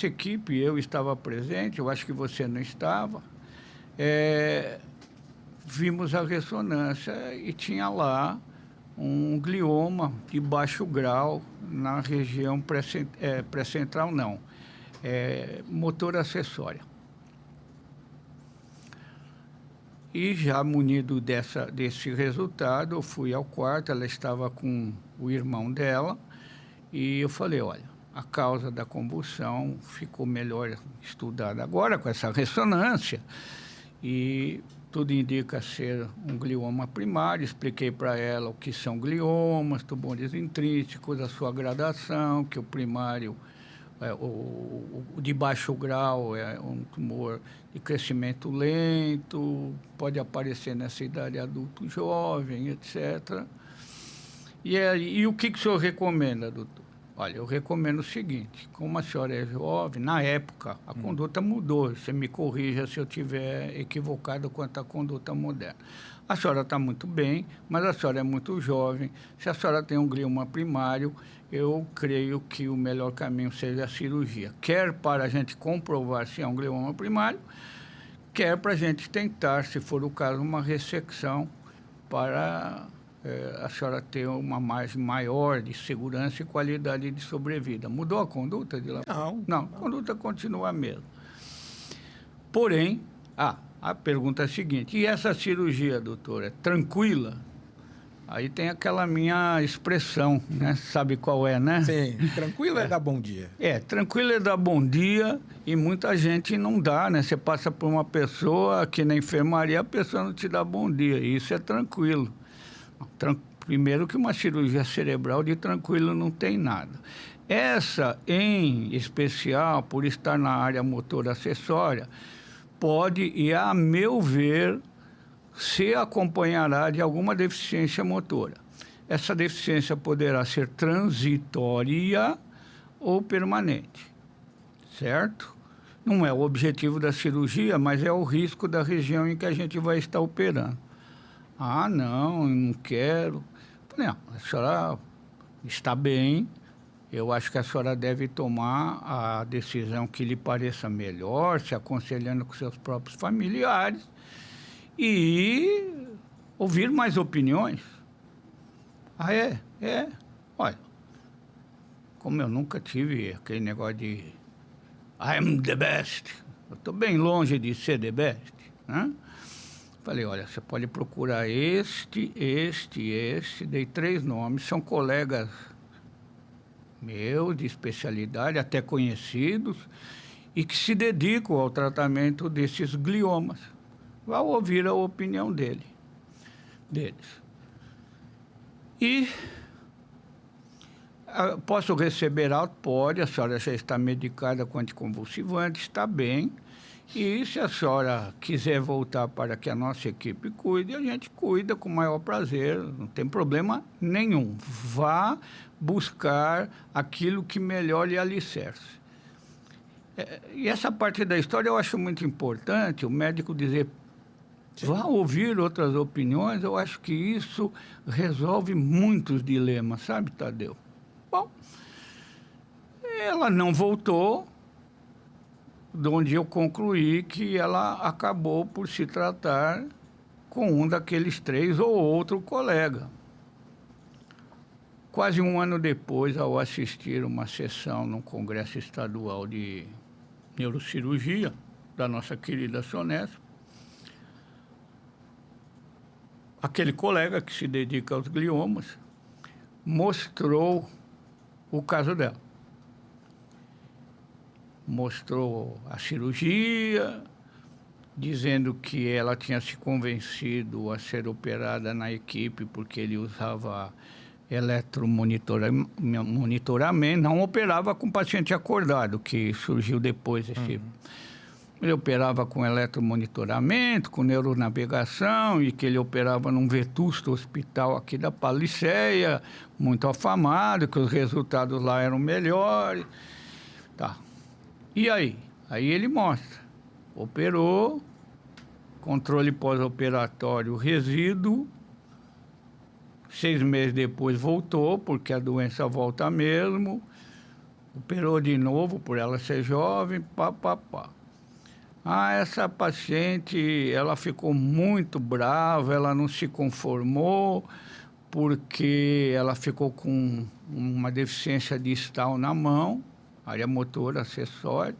equipe, eu estava presente, eu acho que você não estava, vimos a ressonância e tinha lá um glioma de baixo grau na região pré-central, motor acessória. E já munido desse resultado, eu fui ao quarto, ela estava com o irmão dela, e eu falei: olha, a causa da convulsão ficou melhor estudada agora com essa ressonância, e tudo indica ser um glioma primário. Expliquei para ela o que são gliomas, tumores intrínsecos, a sua gradação, que o primário, o de baixo grau é um tumor de crescimento lento, pode aparecer nessa idade adulto jovem, etc. E o que o senhor recomenda, doutor? Olha, eu recomendo o seguinte: como a senhora é jovem, na época a conduta mudou, você me corrija se eu estiver equivocado quanto à conduta moderna. A senhora está muito bem, mas a senhora é muito jovem. Se a senhora tem um glioma primário, eu creio que o melhor caminho seja a cirurgia. Quer para a gente comprovar se é um glioma primário, quer para a gente tentar, se for o caso, uma ressecção para a senhora ter uma margem maior de segurança e qualidade de sobrevida. Mudou a conduta de lá? Não, a conduta continua a mesma. Porém, a pergunta é a seguinte, e essa cirurgia, doutor, é tranquila? Aí tem aquela minha expressão, né? Sabe qual é, né? Sim, tranquilo é dar bom dia. Tranquilo é dar bom dia e muita gente não dá, né? Você passa por uma pessoa aqui na enfermaria, a pessoa não te dá bom dia, isso é tranquilo. Primeiro que uma cirurgia cerebral de tranquilo não tem nada. Essa, em especial, por estar na área motora acessória, pode, e a meu ver, se acompanhará de alguma deficiência motora. Essa deficiência poderá ser transitória ou permanente, certo? Não é o objetivo da cirurgia, mas é o risco da região em que a gente vai estar operando. Não quero. Não, a senhora está bem, eu acho que a senhora deve tomar a decisão que lhe pareça melhor, se aconselhando com seus próprios familiares, e ouvir mais opiniões. Olha, como eu nunca tive aquele negócio de I'm the best, eu estou bem longe de ser the best, né? Falei, olha, você pode procurar este, dei 3 nomes, são colegas meus de especialidade, até conhecidos, e que se dedicam ao tratamento desses gliomas. Vá ouvir a opinião deles. E posso receber alta? Pode, a senhora já está medicada com anticonvulsivante, está bem. E se a senhora quiser voltar para que a nossa equipe cuide, a gente cuida com o maior prazer, não tem problema nenhum. Vá buscar aquilo que melhor lhe alicerce. E essa parte da história eu acho muito importante, o médico dizer, vá ouvir outras opiniões, eu acho que isso resolve muitos dilemas, sabe, Tadeu? Bom, ela não voltou, de onde eu concluí que ela acabou por se tratar com um daqueles 3 ou outro colega. Quase um ano depois, ao assistir uma sessão no Congresso Estadual de Neurocirurgia, da nossa querida Sonesp, aquele colega que se dedica aos gliomas mostrou o caso dela. Mostrou a cirurgia, dizendo que ela tinha se convencido a ser operada na equipe porque ele usava eletromonitoramento, não operava com paciente acordado, que surgiu depois esse... Ele operava com eletromonitoramento, com neuronavegação, e que ele operava num vetusto hospital aqui da Paliceia, muito afamado, que os resultados lá eram melhores. Tá. E aí? Aí ele mostra. Operou, controle pós-operatório resíduo, 6 meses depois voltou, porque a doença volta mesmo, operou de novo por ela ser jovem, essa paciente, ela ficou muito brava, ela não se conformou, porque ela ficou com uma deficiência distal na mão, área motora acessória,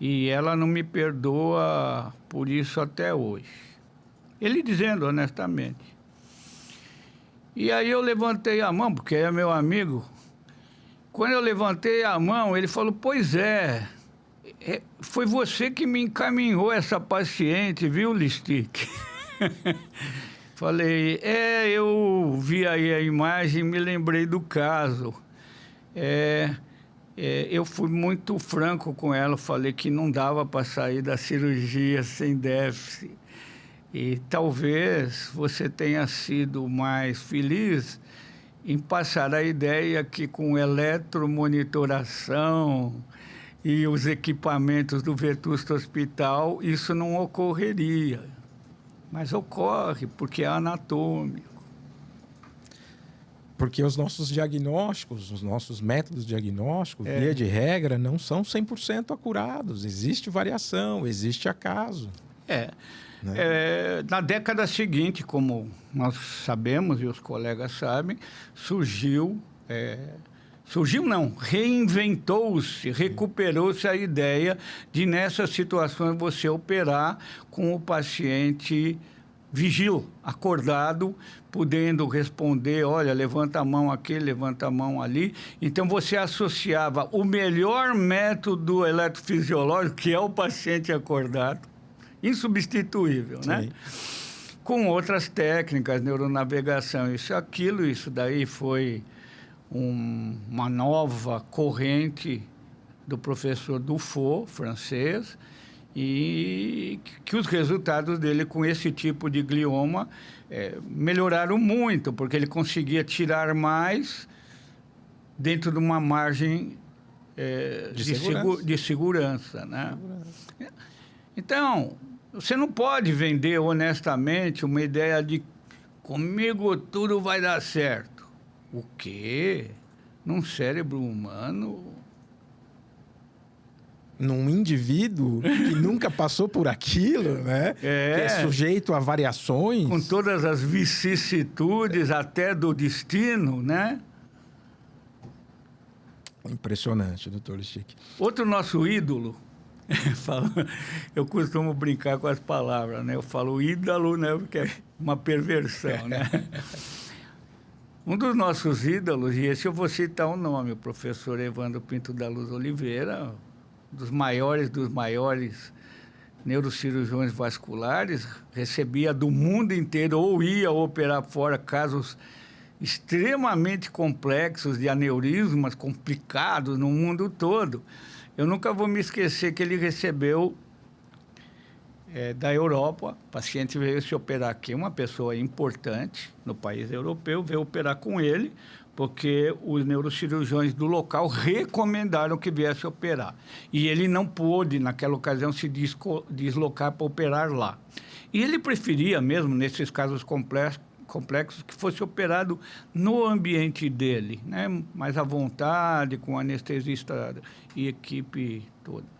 e ela não me perdoa por isso até hoje. Ele dizendo honestamente. E aí eu levantei a mão, porque é meu amigo. Quando eu levantei a mão, ele falou, pois foi você que me encaminhou essa paciente, viu, Listic? Falei, eu vi aí a imagem e me lembrei do caso. Eu fui muito franco com ela, falei que não dava para sair da cirurgia sem déficit. E talvez você tenha sido mais feliz em passar a ideia que com eletromonitoração e os equipamentos do Vetusto Hospital, isso não ocorreria. Mas ocorre, porque é anatômico. Porque os nossos diagnósticos, os nossos métodos diagnósticos, via de regra, não são 100% acurados. Existe variação, existe acaso. Na década seguinte, como nós sabemos e os colegas sabem, reinventou-se, recuperou-se a ideia de, nessas situações, você operar com o paciente vigil, acordado, podendo responder, olha, levanta a mão aqui, levanta a mão ali. Então, você associava o melhor método eletrofisiológico, que é o paciente acordado, insubstituível, né? Com outras técnicas, neuronavegação, isso daí foi uma nova corrente do professor Dufault, francês, e que os resultados dele com esse tipo de glioma melhoraram muito, porque ele conseguia tirar mais dentro de uma margem de segurança, né? Então, você não pode vender honestamente uma ideia de comigo tudo vai dar certo. O quê? Num cérebro humano? Num indivíduo que nunca passou por aquilo, né? Que é sujeito a variações. Com todas as vicissitudes até do destino, né? Impressionante, doutor Lichick. Outro nosso ídolo, eu costumo brincar com as palavras, né? Eu falo ídolo, né? Porque é uma perversão, né? Um dos nossos ídolos, e esse eu vou citar o nome, o professor Evandro Pinto da Luz Oliveira, dos maiores neurocirurgiões vasculares, recebia do mundo inteiro ou ia operar fora casos extremamente complexos de aneurismas complicados no mundo todo. Eu nunca vou me esquecer que ele recebeu da Europa, o paciente veio se operar aqui, uma pessoa importante no país europeu, veio operar com ele, porque os neurocirurgiões do local recomendaram que viesse operar. E ele não pôde, naquela ocasião, se deslocar para operar lá. E ele preferia mesmo, nesses casos complexos, que fosse operado no ambiente dele, né? Mais à vontade, com anestesista e equipe toda.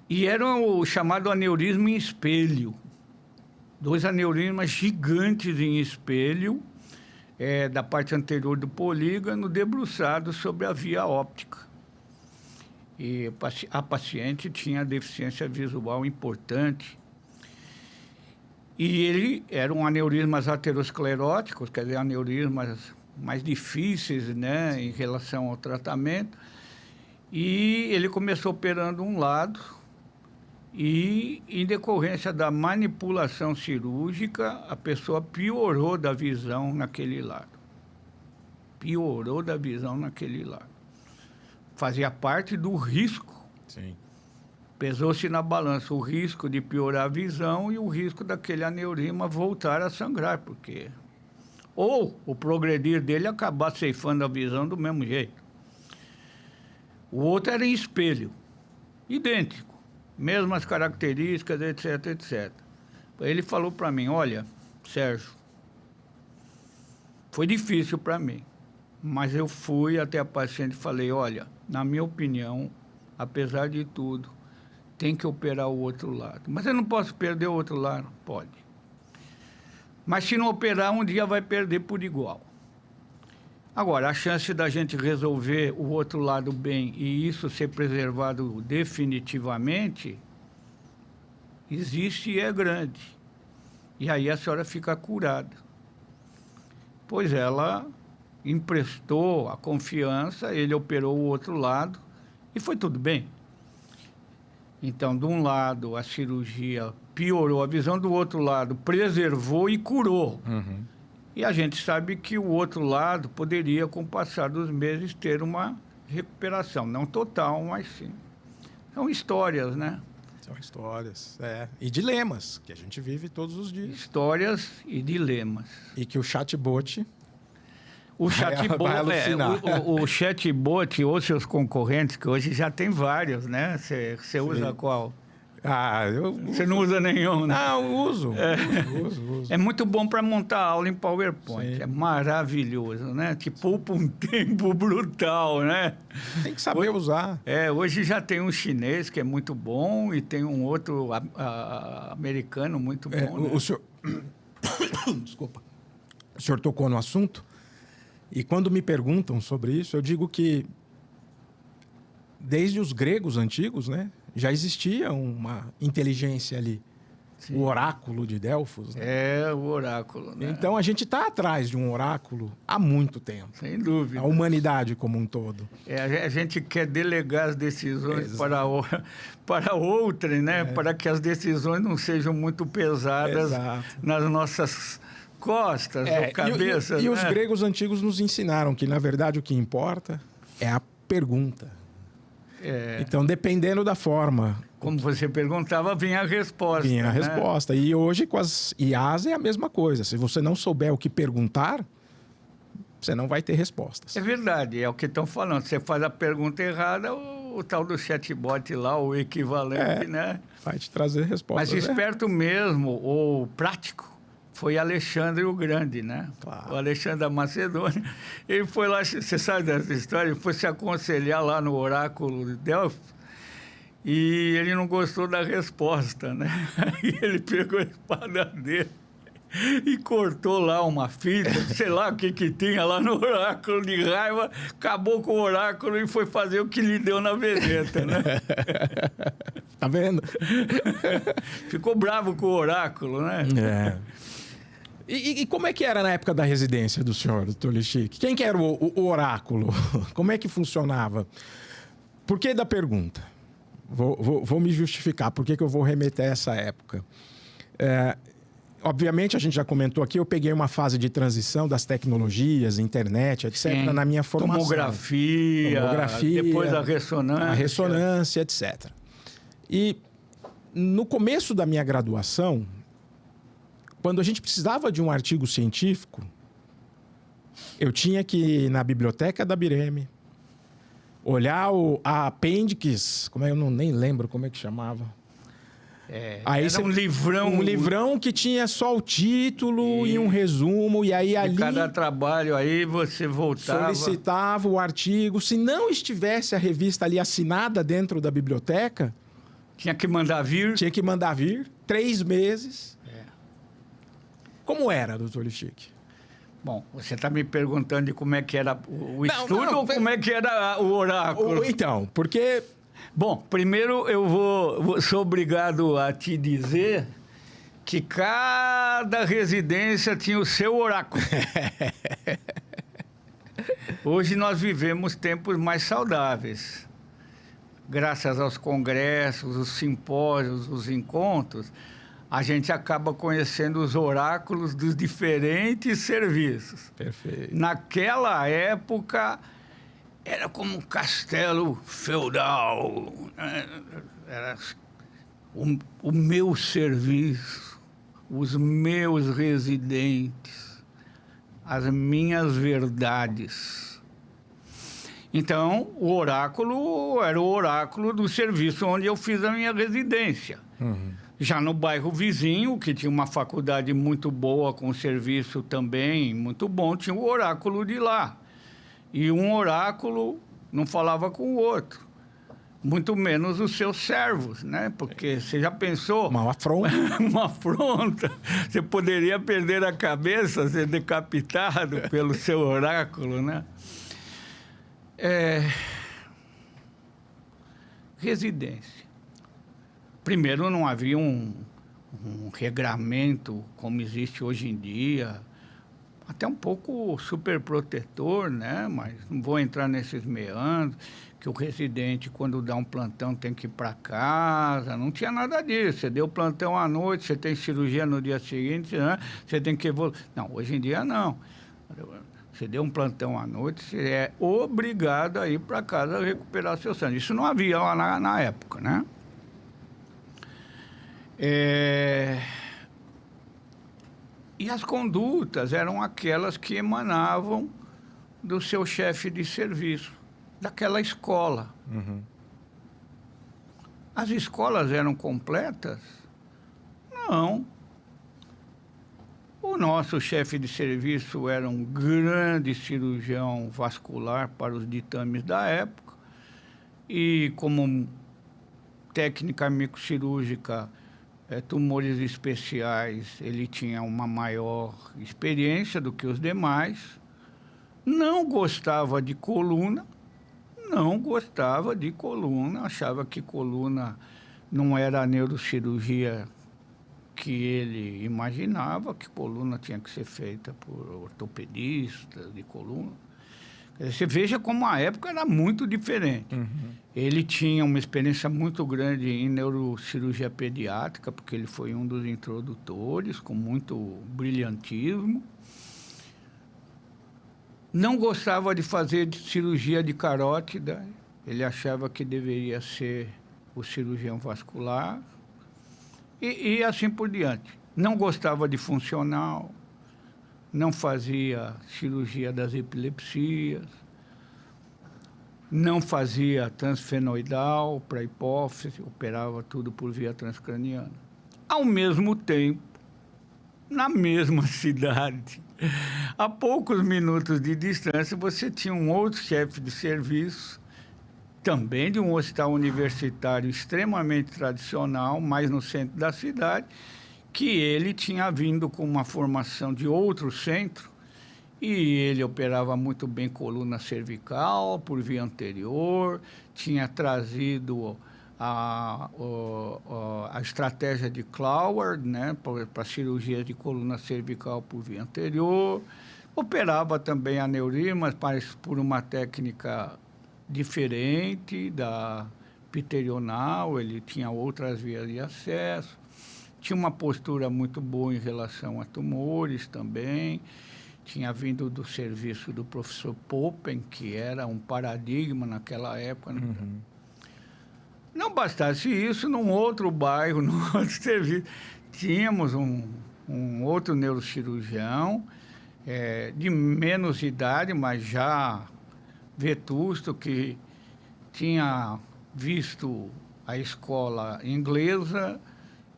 E era o chamado aneurisma em espelho. 2 aneurismas gigantes em espelho, da parte anterior do polígono, debruçado sobre a via óptica. E a paciente tinha deficiência visual importante. E ele eram aneurismas ateroscleróticos, quer dizer, aneurismas mais difíceis, né, em relação ao tratamento. E ele começou operando um lado e, em decorrência da manipulação cirúrgica, a pessoa piorou da visão naquele lado. Fazia parte do risco. Sim. Pesou-se na balança o risco de piorar a visão e o risco daquele aneurisma voltar a sangrar, porque... Ou o progredir dele acabar ceifando a visão do mesmo jeito. O outro era em espelho, idêntico. Mesmas características, etc, etc. Ele falou para mim, olha, Sérgio, foi difícil para mim, mas eu fui até a paciente e falei, olha, na minha opinião, apesar de tudo, tem que operar o outro lado. Mas eu não posso perder o outro lado? Pode. Mas se não operar, um dia vai perder por igual. Agora, a chance da gente resolver o outro lado bem e isso ser preservado definitivamente, existe e é grande. E aí a senhora fica curada. Pois ela emprestou a confiança, ele operou o outro lado e foi tudo bem. Então, de um lado, a cirurgia piorou a visão, do outro lado, preservou e curou. Uhum. E a gente sabe que o outro lado poderia, com o passar dos meses, ter uma recuperação. Não total, mas sim. São histórias, né? São histórias, e dilemas, que a gente vive todos os dias. Histórias e dilemas. E que o chatbot... O chatbot ou seus concorrentes, que hoje já tem vários, né? Você usa qual? Você não usa nenhum, né? Não, uso. Uso. É muito bom para montar aula em PowerPoint. Sim. É maravilhoso, né? Te poupa um tempo brutal, né? Tem que saber usar. Hoje já tem um chinês que é muito bom e tem um outro americano muito bom. Né? O senhor... Desculpa. O senhor tocou no assunto e quando me perguntam sobre isso, eu digo que desde os gregos antigos, né, já existia uma inteligência ali. Sim. O oráculo de Delfos. Né? O oráculo. Né? Então, a gente está atrás de um oráculo há muito tempo. Sem dúvida. A humanidade como um todo. A gente quer delegar as decisões para outrem, né? Para que as decisões não sejam muito pesadas nas nossas costas ou cabeças. E os gregos antigos nos ensinaram que, na verdade, o que importa é a pergunta. Então, dependendo da forma... Como você perguntava, vinha a resposta. Vinha a resposta. E hoje, com as IAs, é a mesma coisa. Se você não souber o que perguntar, você não vai ter respostas. É verdade, é o que estão falando. Você faz a pergunta errada, o tal do chatbot lá, o equivalente, né? Vai te trazer respostas. Mas esperto mesmo, ou prático, foi Alexandre o Grande, né? Claro. O Alexandre da Macedônia. Ele foi lá, você sabe dessa história, ele foi se aconselhar lá no oráculo de Delfos e ele não gostou da resposta, né? Aí ele pegou a espada dele e cortou lá uma fita, sei lá o que tinha lá no oráculo de raiva, acabou com o oráculo e foi fazer o que lhe deu na vedeta, né? Tá vendo? Ficou bravo com o oráculo, né? E como é que era na época da residência do senhor, doutor Lichique? Quem que era o oráculo? Como é que funcionava? Por que da pergunta? Vou me justificar. Por que eu vou remeter a essa época? Obviamente, a gente já comentou aqui, eu peguei uma fase de transição das tecnologias, internet, etc., Sim. Na minha formação. Tomografia, depois a ressonância, etc. E no começo da minha graduação, quando a gente precisava de um artigo científico, eu tinha que ir na biblioteca da Bireme, olhar a apêndice, eu nem lembro como é que chamava. Aí era um livrão. Um livrão que tinha só o título e um resumo, e aí ali... cada trabalho, aí você voltava... Solicitava o artigo. Se não estivesse a revista ali assinada dentro da biblioteca... Tinha que mandar vir. 3 meses. Como era, doutor Lichique? Bom, você está me perguntando de como é que era o estudo ou como é que era o oráculo? Então, porque... Bom, primeiro sou obrigado a te dizer que cada residência tinha o seu oráculo. Hoje nós vivemos tempos mais saudáveis. Graças aos congressos, os simpósios, os encontros, a gente acaba conhecendo os oráculos dos diferentes serviços. Perfeito. Naquela época, era como um castelo feudal. Era o meu serviço, os meus residentes, as minhas verdades. Então, o oráculo era o oráculo do serviço onde eu fiz a minha residência. Uhum. Já no bairro vizinho, que tinha uma faculdade muito boa, com serviço também muito bom, tinha o oráculo de lá. E um oráculo não falava com o outro. Muito menos os seus servos, né? Porque você já pensou... Uma afronta. Uma afronta. Você poderia perder a cabeça, ser decapitado pelo seu oráculo, né? Residência. Primeiro, não havia um regramento como existe hoje em dia, até um pouco superprotetor, né? Mas não vou entrar nesses meandros, que o residente, quando dá um plantão, tem que ir para casa. Não tinha nada disso. Você deu plantão à noite, você tem cirurgia no dia seguinte, né? Você tem que evoluir. Não, hoje em dia não. Você deu um plantão à noite, você é obrigado a ir para casa recuperar seu sangue. Isso não havia lá na época, né? E as condutas eram aquelas que emanavam do seu chefe de serviço, daquela escola. Uhum. As escolas eram completas? Não. O nosso chefe de serviço era um grande cirurgião vascular para os ditames da época e como técnica microcirúrgica, tumores especiais, ele tinha uma maior experiência do que os demais. Não gostava de coluna, achava que coluna não era a neurocirurgia que ele imaginava, que coluna tinha que ser feita por ortopedistas de coluna. Você veja como a época era muito diferente. Ele tinha uma experiência muito grande em neurocirurgia pediátrica, porque ele foi um dos introdutores, com muito brilhantismo. Não gostava de fazer cirurgia de carótida, ele achava que deveria ser o cirurgião vascular, e assim por diante. Não gostava de funcional, não fazia cirurgia das epilepsias, não fazia transfenoidal para hipófise, operava tudo por via transcraniana. Ao mesmo tempo, na mesma cidade, a poucos minutos de distância, você tinha um outro chefe de serviço, também de um hospital universitário extremamente tradicional, mais no centro da cidade, que ele tinha vindo com uma formação de outro centro e ele operava muito bem coluna cervical por via anterior, tinha trazido a estratégia de Cloward, né, para cirurgia de coluna cervical por via anterior, operava também aneurismas, mas por uma técnica diferente da piterional, ele tinha outras vias de acesso, tinha uma postura muito boa em relação a tumores também, tinha vindo do serviço do professor Poppen, que era um paradigma naquela época. Não bastasse isso, num outro bairro, num outro serviço, tínhamos um outro neurocirurgião, de menos idade, mas já vetusto, que tinha visto a escola inglesa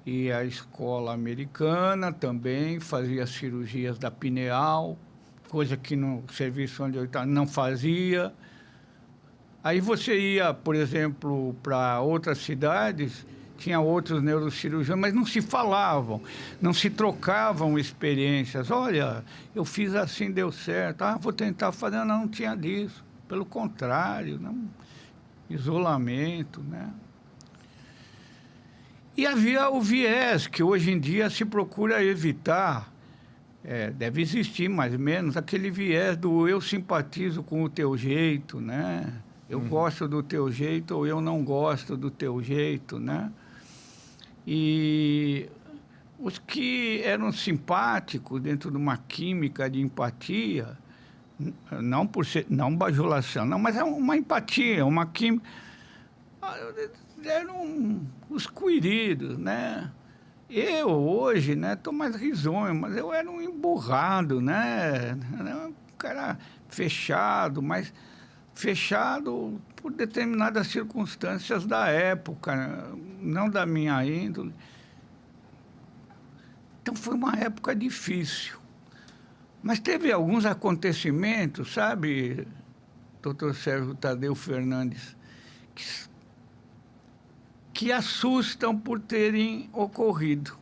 e a escola americana também, fazia cirurgias da pineal, coisa que no serviço onde eu estava não fazia. Aí você ia, por exemplo, para outras cidades, tinha outros neurocirurgiões, mas não se falavam, não se trocavam experiências. Olha, eu fiz assim, deu certo. Ah, vou tentar fazer. Não tinha disso. Pelo contrário, não. Isolamento, né? E havia o viés, que hoje em dia se procura evitar, deve existir mais ou menos, aquele viés do eu simpatizo com o teu jeito, né? Eu gosto do teu jeito ou eu não gosto do teu jeito, né? E os que eram simpáticos dentro de uma química de empatia, não por ser, não bajulação, não, mas é uma empatia, uma química, eram os queridos, né? Eu hoje, né, estou mais risonho, mas eu era um emburrado, né? Era um cara fechado, mas fechado por determinadas circunstâncias da época, não da minha índole. Então foi uma época difícil. Mas teve alguns acontecimentos, sabe, doutor Sérgio Tadeu Fernandes, que assustam por terem ocorrido.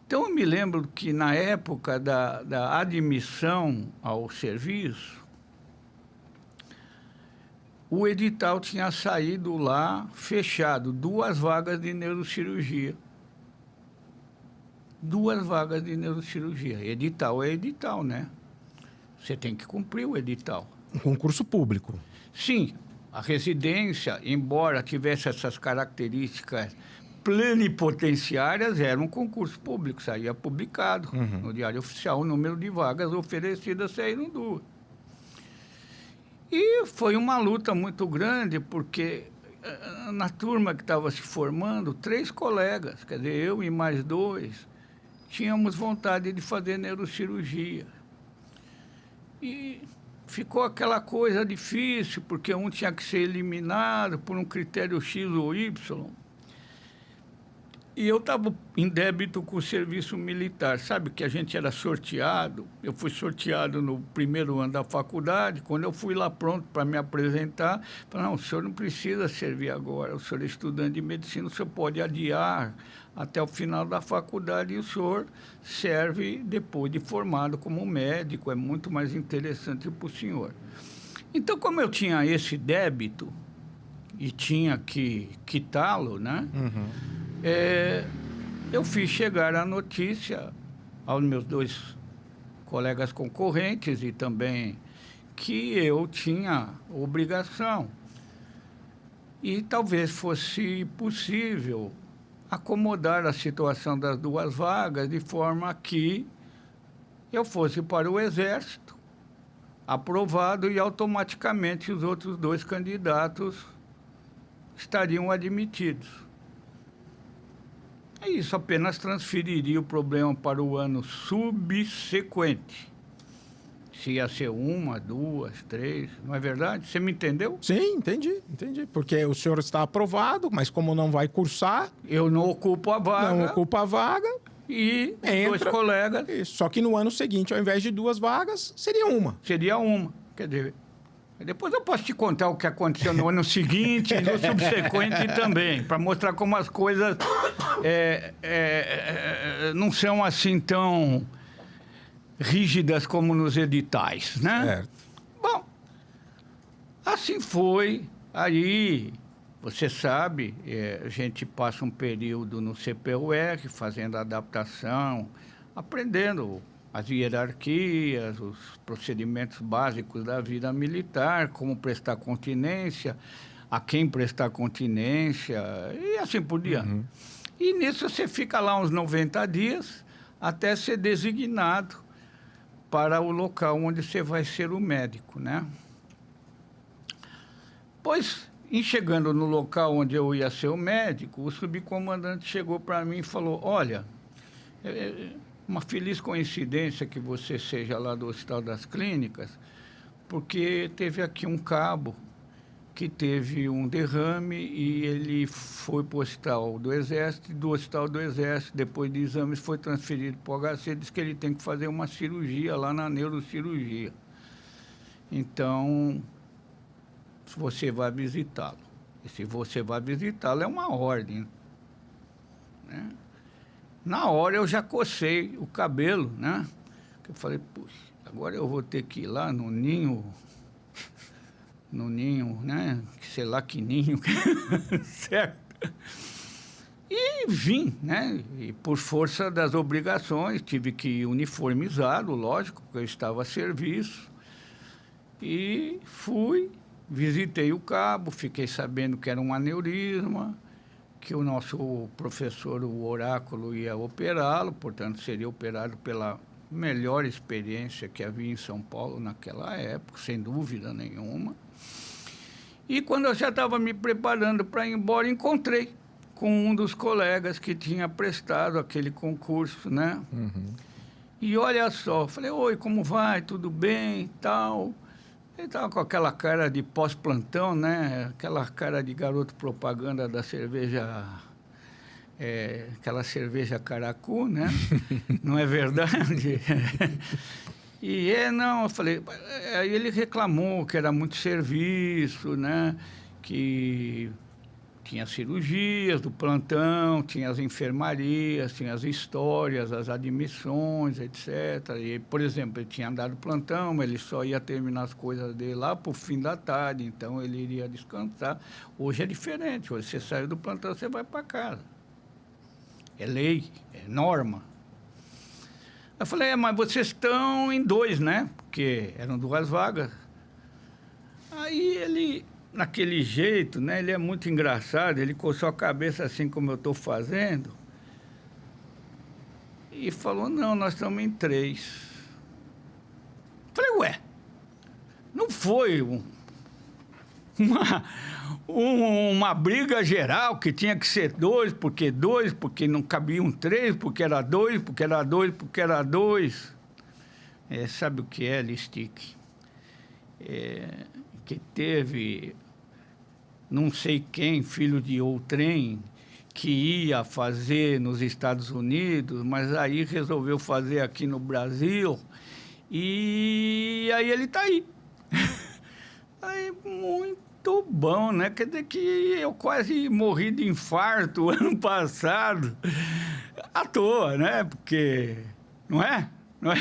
Então, eu me lembro que na época da admissão ao serviço, o edital tinha saído lá, fechado, 2 vagas de neurocirurgia. 2 vagas de neurocirurgia. Edital é edital, né? Você tem que cumprir o edital. Um concurso público. Sim, a residência, embora tivesse essas características plenipotenciárias, era um concurso público, saía publicado no Diário Oficial, o número de vagas oferecidas saíram 2. E foi uma luta muito grande, porque na turma que estava se formando, 3 colegas, quer dizer, eu e mais 2, tínhamos vontade de fazer neurocirurgia. E ficou aquela coisa difícil, porque um tinha que ser eliminado por um critério X ou Y. E eu estava em débito com o serviço militar. Sabe que a gente era sorteado? Eu fui sorteado no primeiro ano da faculdade. Quando eu fui lá pronto para me apresentar, falaram, não, o senhor não precisa servir agora. O senhor é estudante de medicina, o senhor pode adiar até o final da faculdade e o senhor serve depois de formado como médico. É muito mais interessante para o senhor. Então, como eu tinha esse débito e tinha que quitá-lo, né? Eu fiz chegar a notícia aos meus 2 colegas concorrentes e também que eu tinha obrigação. E talvez fosse possível acomodar a situação das 2 vagas de forma que eu fosse para o Exército, aprovado, e automaticamente os outros 2 candidatos estariam admitidos. Isso apenas transferiria o problema para o ano subsequente. Se ia ser 1, 2, 3, não é verdade? Você me entendeu? Sim, entendi. Porque o senhor está aprovado, mas como não vai cursar, Eu não ocupo a vaga. não ocupa a vaga, E entra. 2 colegas. Isso. Só que no ano seguinte, ao invés de 2 vagas, seria uma. Seria uma. Quer dizer, depois eu posso te contar o que aconteceu no ano seguinte e no subsequente também, para mostrar como as coisas não são assim tão rígidas como nos editais, né? Certo. Bom, assim foi. Aí, você sabe, a gente passa um período no CPUR, fazendo adaptação, aprendendo as hierarquias, os procedimentos básicos da vida militar, como prestar continência, a quem prestar continência, e assim por diante. E nisso você fica lá uns 90 dias até ser designado para o local onde você vai ser o médico, né? Pois, em chegando no local onde eu ia ser o médico, o subcomandante chegou para mim e falou, olha, uma feliz coincidência que você seja lá do Hospital das Clínicas, porque teve aqui um cabo que teve um derrame e ele foi para o Hospital do Exército, e do Hospital do Exército, depois de exames, foi transferido para o HC, disse que ele tem que fazer uma cirurgia lá na neurocirurgia. Então, você vai visitá-lo. E se você vai visitá-lo, é uma ordem, né? Na hora eu já cocei o cabelo, né? Eu falei, puxa, agora eu vou ter que ir lá no ninho, né? Sei lá que ninho, certo? E vim, né? E por força das obrigações, tive que ir uniformizado, lógico, porque eu estava a serviço. E fui, visitei o cabo, fiquei sabendo que era um aneurisma, que o nosso professor, o Oráculo, ia operá-lo, portanto, seria operado pela melhor experiência que havia em São Paulo naquela época, sem dúvida nenhuma. E quando eu já estava me preparando para ir embora, encontrei com um dos colegas que tinha prestado aquele concurso, né? E olha só, falei, oi, como vai? Tudo bem? Tal. Ele estava com aquela cara de pós-plantão, né? Aquela cara de garoto propaganda da cerveja, aquela cerveja Caracu, né? Não é verdade? E não, eu falei, aí ele reclamou que era muito serviço, né? Que tinha cirurgias do plantão, tinha as enfermarias, tinha as histórias, as admissões, etc. E, por exemplo, ele tinha andado plantão, mas ele só ia terminar as coisas dele lá para o fim da tarde, então ele iria descansar. Hoje é diferente, hoje você sai do plantão, você vai para casa. É lei, é norma. Eu falei, mas vocês estão em 2, né? Porque eram 2 vagas. Aí ele, naquele jeito, né? Ele é muito engraçado, ele coçou a cabeça assim como eu estou fazendo. E falou, não, nós estamos em 3. Falei, ué, não foi uma briga geral que tinha que ser 2, porque não cabiam 3, porque era 2, porque era 2, porque era 2. Sabe o que é, Listic? Que teve não sei quem, filho de outrem, que ia fazer nos Estados Unidos, mas aí resolveu fazer aqui no Brasil, e aí ele está aí. Aí, muito bom, né? Quer dizer que eu quase morri de infarto ano passado, à toa, né? Porque, não é? Não é?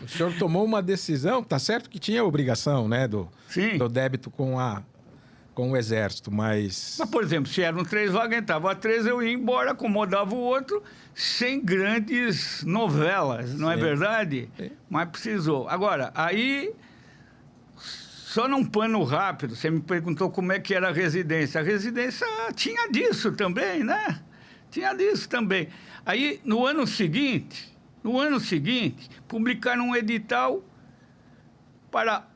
O senhor tomou uma decisão, tá certo que tinha obrigação, né, Sim. do débito com o Exército, mas... Mas, por exemplo, se eram 3 vagas, entrava 3, eu ia embora, acomodava o outro, sem grandes novelas, não é Sim. verdade? Sim. Mas precisou. Agora, aí, só num pano rápido, você me perguntou como é que era a residência. A residência tinha disso também, né? Tinha disso também. Aí, no ano seguinte, publicaram um edital para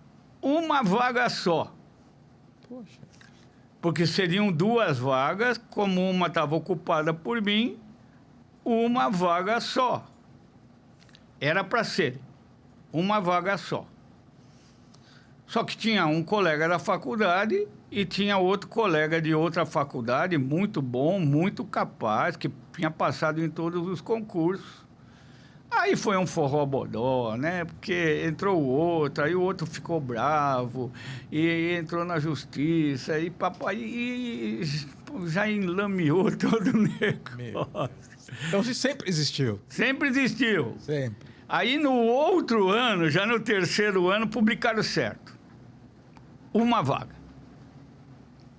uma vaga só. Poxa. Porque seriam 2 vagas, como uma estava ocupada por mim, uma vaga só. Era para ser uma vaga só. Só que tinha um colega da faculdade e tinha outro colega de outra faculdade, muito bom, muito capaz, que tinha passado em todos os concursos. Aí foi um forró-bodó, né? Porque entrou o outro, aí o outro ficou bravo, e entrou na justiça, e papai e já enlameou todo o negócio. Então, isso sempre existiu? Sempre existiu. Sempre. Aí no outro ano, já no 3º ano, publicaram certo. Uma vaga.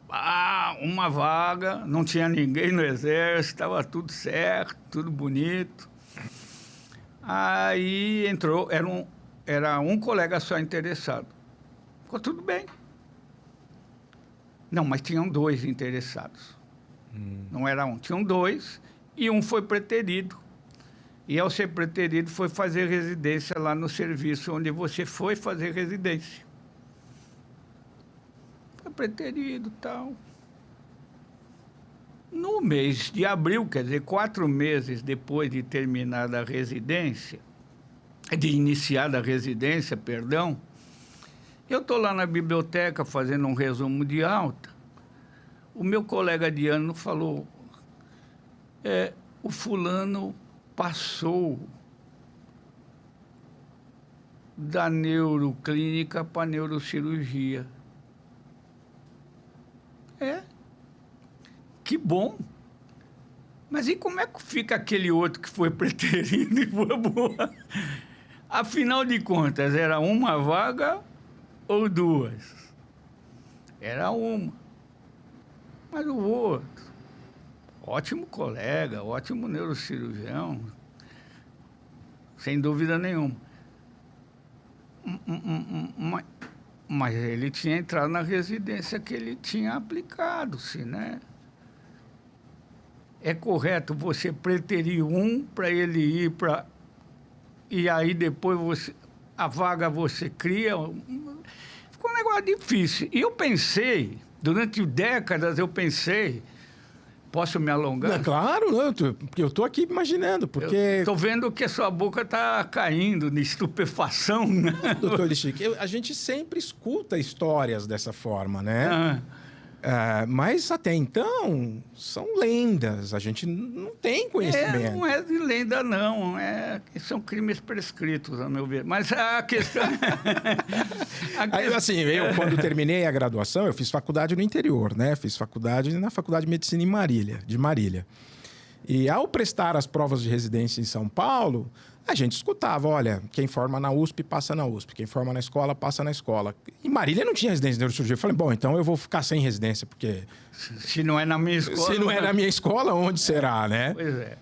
Ah, uma vaga, não tinha ninguém no exército, estava tudo certo, tudo bonito. Aí entrou, era um colega só interessado. Ficou tudo bem. Não, mas tinham 2 interessados. Não era um, tinham 2 e um foi preterido. E ao ser preterido foi fazer residência lá no serviço onde você foi fazer residência. Foi preterido e tal. No mês de abril, quer dizer, 4 meses depois de terminar a residência, de iniciar a residência, perdão, eu estou lá na biblioteca fazendo um resumo de alta. O meu colega de ano falou, o fulano passou da neuroclínica para neurocirurgia. Que bom. Mas e como é que fica aquele outro que foi preterido e foi boa? Afinal de contas, era uma vaga ou 2? Era uma. Mas o outro, ótimo colega, ótimo neurocirurgião, sem dúvida nenhuma. Mas ele tinha entrado na residência que ele tinha aplicado-se, né? É correto você preterir um para ele ir para... E aí depois a vaga você cria... Ficou um negócio difícil. E eu pensei, durante décadas eu pensei... Posso me alongar? Não, claro, não, porque eu estou aqui imaginando, porque... Estou vendo que a sua boca está caindo de estupefação, né? Doutor Lichique, a gente sempre escuta histórias dessa forma, né? Mas até então são lendas, a gente não tem conhecimento. Não é de lenda, não. São crimes prescritos, a meu ver. Mas a questão... Assim, eu quando terminei a graduação, eu fiz faculdade no interior, né? Fiz faculdade na Faculdade de Medicina de Marília. E ao prestar as provas de residência em São Paulo, a gente escutava, olha, quem forma na USP, passa na USP. Quem forma na escola, passa na escola. Em Marília não tinha residência de neurocirurgia. Eu falei, bom, então eu vou ficar sem residência, porque... Se não é na minha escola... Se não é na minha escola, onde será, né? Pois é.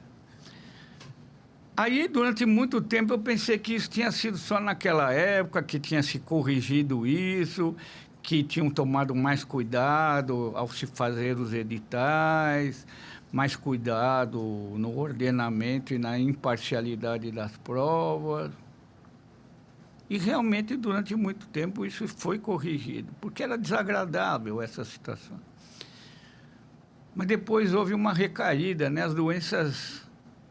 Aí, durante muito tempo, eu pensei que isso tinha sido só naquela época, que tinha se corrigido isso, que tinham tomado mais cuidado ao se fazer os editais, mais cuidado no ordenamento e na imparcialidade das provas. E realmente, durante muito tempo, isso foi corrigido, porque era desagradável essa situação. Mas depois houve uma recaída, né? As doenças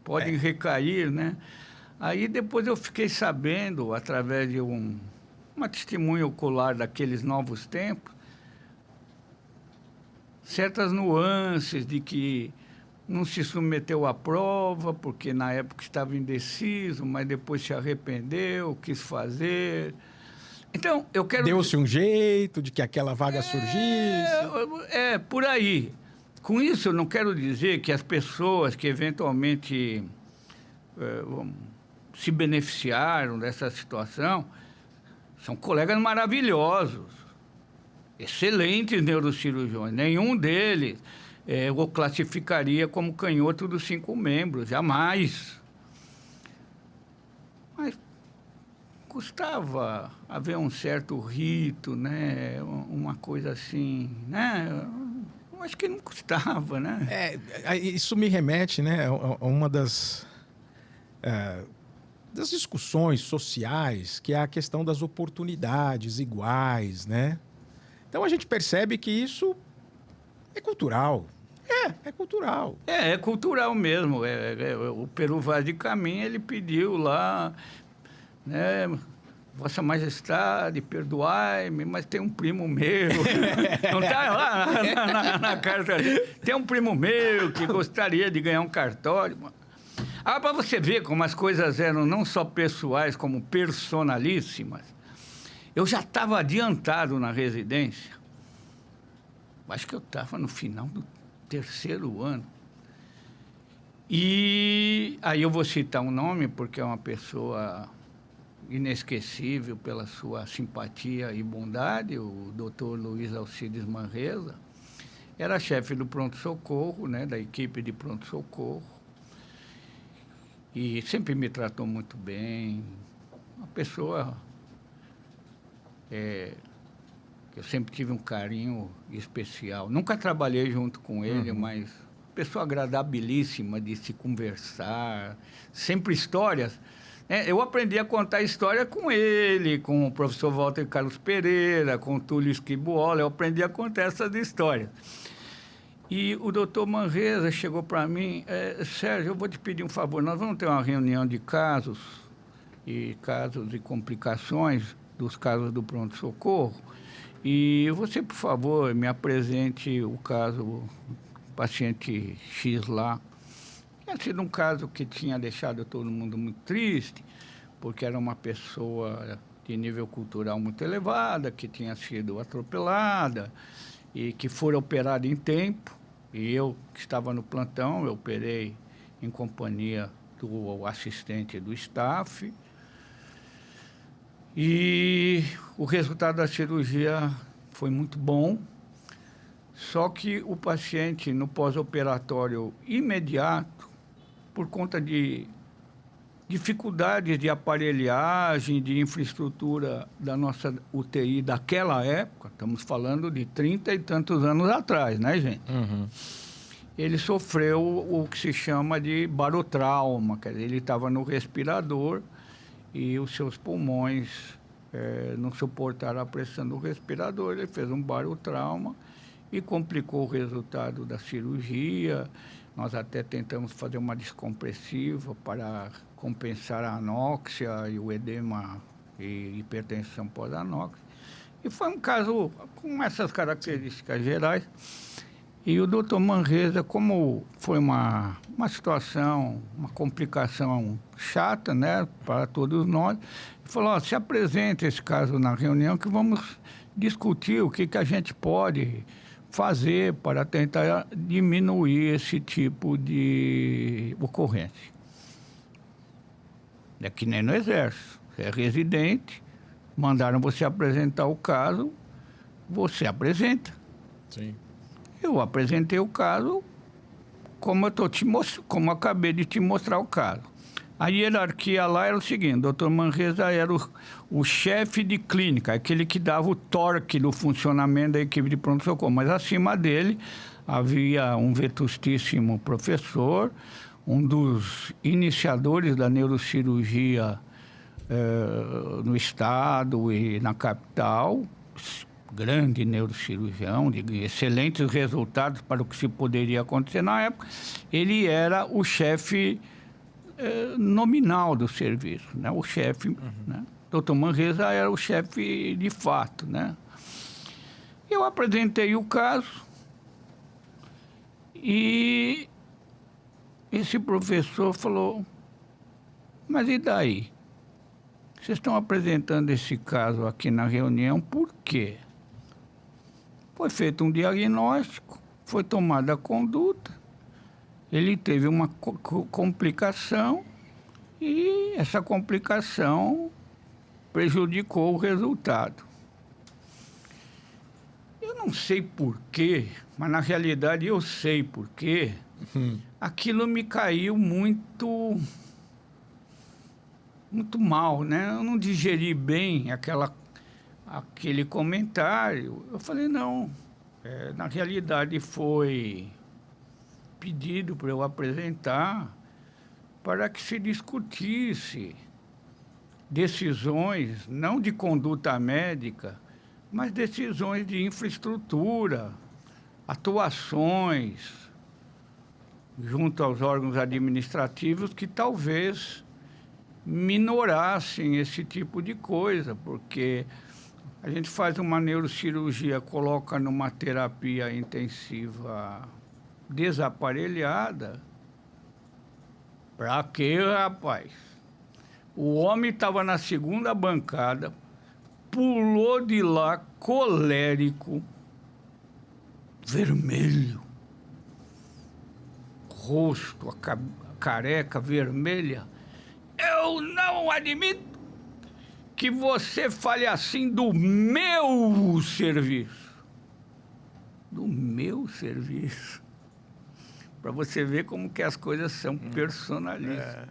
podem recair, né? Aí depois eu fiquei sabendo, através de uma testemunha ocular daqueles novos tempos, certas nuances de que não se submeteu à prova, porque na época estava indeciso, mas depois se arrependeu, quis fazer. Então, eu quero... Deu-se um jeito de que aquela vaga surgisse. Por aí. Com isso, eu não quero dizer que as pessoas que eventualmente se beneficiaram dessa situação são colegas maravilhosos, excelentes neurocirurgiões. Nenhum deles eu classificaria como canhoto dos 5 membros, jamais. Mas custava haver um certo rito, né? Uma coisa assim, né? Eu acho que não custava, né? Isso me remete, né, a uma das discussões sociais, que é a questão das oportunidades iguais, né? Então a gente percebe que isso é cultural. É cultural. É cultural mesmo. O Peru Vaz de Caminha, ele pediu lá, né? Vossa Majestade, perdoai-me, mas tem um primo meu. Não está lá na carta. Tem um primo meu que gostaria de ganhar um cartório. Para você ver como as coisas eram não só pessoais, como personalíssimas, eu já estava adiantado na residência. Acho que eu estava no final do 3º ano. E aí eu vou citar um nome, porque é uma pessoa inesquecível pela sua simpatia e bondade, o doutor Luiz Alcides Manresa. Era chefe do pronto-socorro, né, da equipe de pronto-socorro. E sempre me tratou muito bem. Uma pessoa que eu sempre tive um carinho especial. Nunca trabalhei junto com ele, mas pessoa agradabilíssima de se conversar, sempre histórias. Eu aprendi a contar história com ele, com o professor Walter Carlos Pereira, com o Túlio Esquibuola. Eu aprendi a contar essas histórias. E o doutor Manresa chegou para mim: Sérgio, eu vou te pedir um favor, nós vamos ter uma reunião de casos e complicações dos casos do pronto-socorro, e você, por favor, me apresente o caso paciente X lá. Tinha sido um caso que tinha deixado todo mundo muito triste, porque era uma pessoa de nível cultural muito elevada, que tinha sido atropelada e que foi operada em tempo. E eu, que estava no plantão, eu operei em companhia do assistente do staff. E o resultado da cirurgia foi muito bom. Só que o paciente, no pós-operatório imediato, por conta de dificuldades de aparelhagem, de infraestrutura da nossa UTI daquela época, estamos falando de 30 e tantos anos atrás, né, gente? Ele sofreu o que se chama de barotrauma, quer dizer, ele estava no respirador e os seus pulmões não suportaram a pressão do respirador, ele fez um barotrauma e complicou o resultado da cirurgia. Nós até tentamos fazer uma descompressiva para compensar a anóxia e o edema e hipertensão pós-anóxia. E foi um caso com essas características gerais. E o doutor Manresa, como foi uma situação, uma complicação chata, né, para todos nós, falou: se apresenta esse caso na reunião que vamos discutir o que a gente pode fazer para tentar diminuir esse tipo de ocorrência. É que nem no Exército. Você é residente, mandaram você apresentar o caso, você apresenta. Sim. Eu apresentei o caso como eu acabei de te mostrar o caso. A hierarquia lá era o seguinte: o doutor Manresa era o chefe de clínica, aquele que dava o torque do funcionamento da equipe de pronto-socorro. Mas acima dele havia um vetustíssimo professor, um dos iniciadores da neurocirurgia no estado e na capital, grande neurocirurgião, de excelentes resultados para o que se poderia acontecer na época. Ele era o chefe nominal do serviço, né? O chefe, né? Dr. Manresa era o chefe de fato, né? Eu apresentei o caso E esse professor falou, mas e daí? Vocês estão apresentando esse caso aqui na reunião, por quê? Foi feito um diagnóstico, foi tomada a conduta, ele teve uma complicação e essa complicação prejudicou o resultado. Eu não sei por quê, mas na realidade eu sei por quê. Aquilo me caiu muito mal, né? Eu não digeri bem aquele comentário. Eu falei, não, na realidade foi pedido para eu apresentar para que se discutisse decisões, não de conduta médica, mas decisões de infraestrutura, atuações junto aos órgãos administrativos que talvez minorassem esse tipo de coisa, porque a gente faz uma neurocirurgia, coloca numa terapia intensiva desaparelhada. Pra quê, rapaz? O homem estava na segunda bancada, pulou de lá colérico, vermelho, rosto, a careca vermelha. Eu não admito que você fale assim do meu serviço. Do meu serviço. Para você ver como que as coisas são personalistas.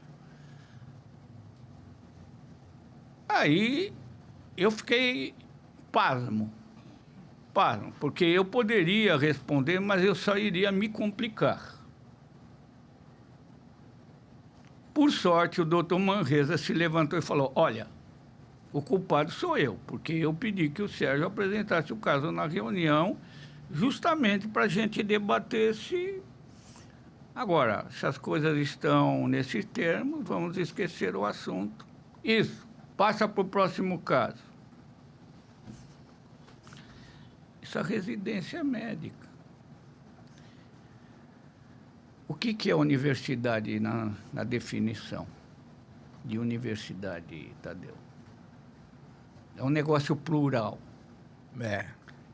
Aí eu fiquei pasmo, porque eu poderia responder, mas eu só iria me complicar. Por sorte, o doutor Manresa se levantou e falou, olha, o culpado sou eu, porque eu pedi que o Sérgio apresentasse o caso na reunião, justamente para a gente debater se... Agora, se as coisas estão nesses termos, vamos esquecer o assunto. Isso, passa para o próximo caso. Isso é residência médica. O que é universidade na definição de universidade, Tadeu? É um negócio plural.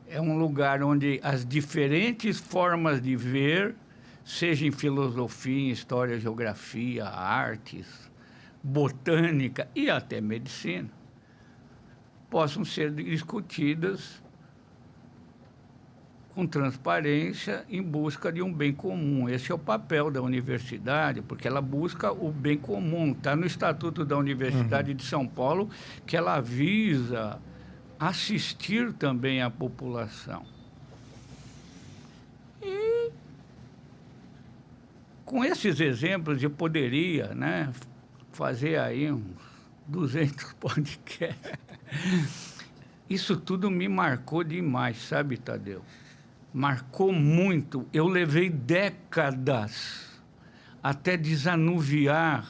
É um lugar onde as diferentes formas de ver, seja em filosofia, em história, geografia, artes, botânica e até medicina, possam ser discutidas com transparência em busca de um bem comum. Esse é o papel da universidade, porque ela busca o bem comum. Está no Estatuto da Universidade de São Paulo que ela visa assistir também a população. E com esses exemplos eu poderia, né, fazer aí uns 200 podcasts. Isso tudo me marcou demais, sabe, Tadeu? Marcou muito. Eu levei décadas até desanuviar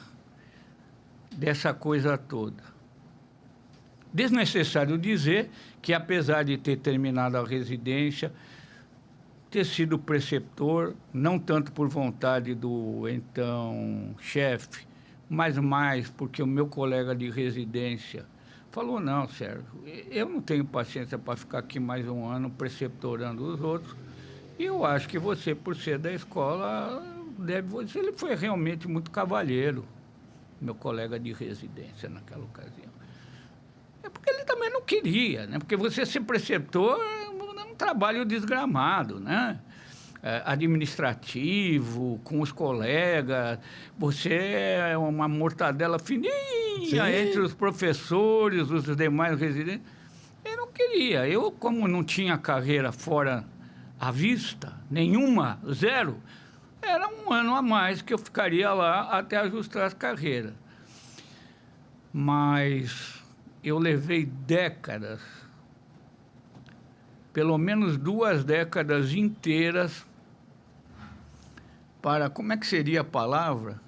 dessa coisa toda. Desnecessário dizer que, apesar de ter terminado a residência, ter sido preceptor, não tanto por vontade do então chefe, mas mais porque o meu colega de residência falou, não, Sérgio, eu não tenho paciência para ficar aqui mais um ano preceptorando os outros, e eu acho que você, por ser da escola, deve... Ele foi realmente muito cavalheiro, meu colega de residência naquela ocasião. É porque ele também não queria, né? Porque você ser preceptor é um trabalho desgramado, né? Administrativo, com os colegas, você é uma mortadela fininha entre os professores, os demais residentes. Eu não queria. Eu, como não tinha carreira fora à vista, nenhuma, zero, era um ano a mais que eu ficaria lá até ajustar as carreiras. Mas eu levei décadas, pelo menos 2 décadas inteiras, para, como é que seria a palavra?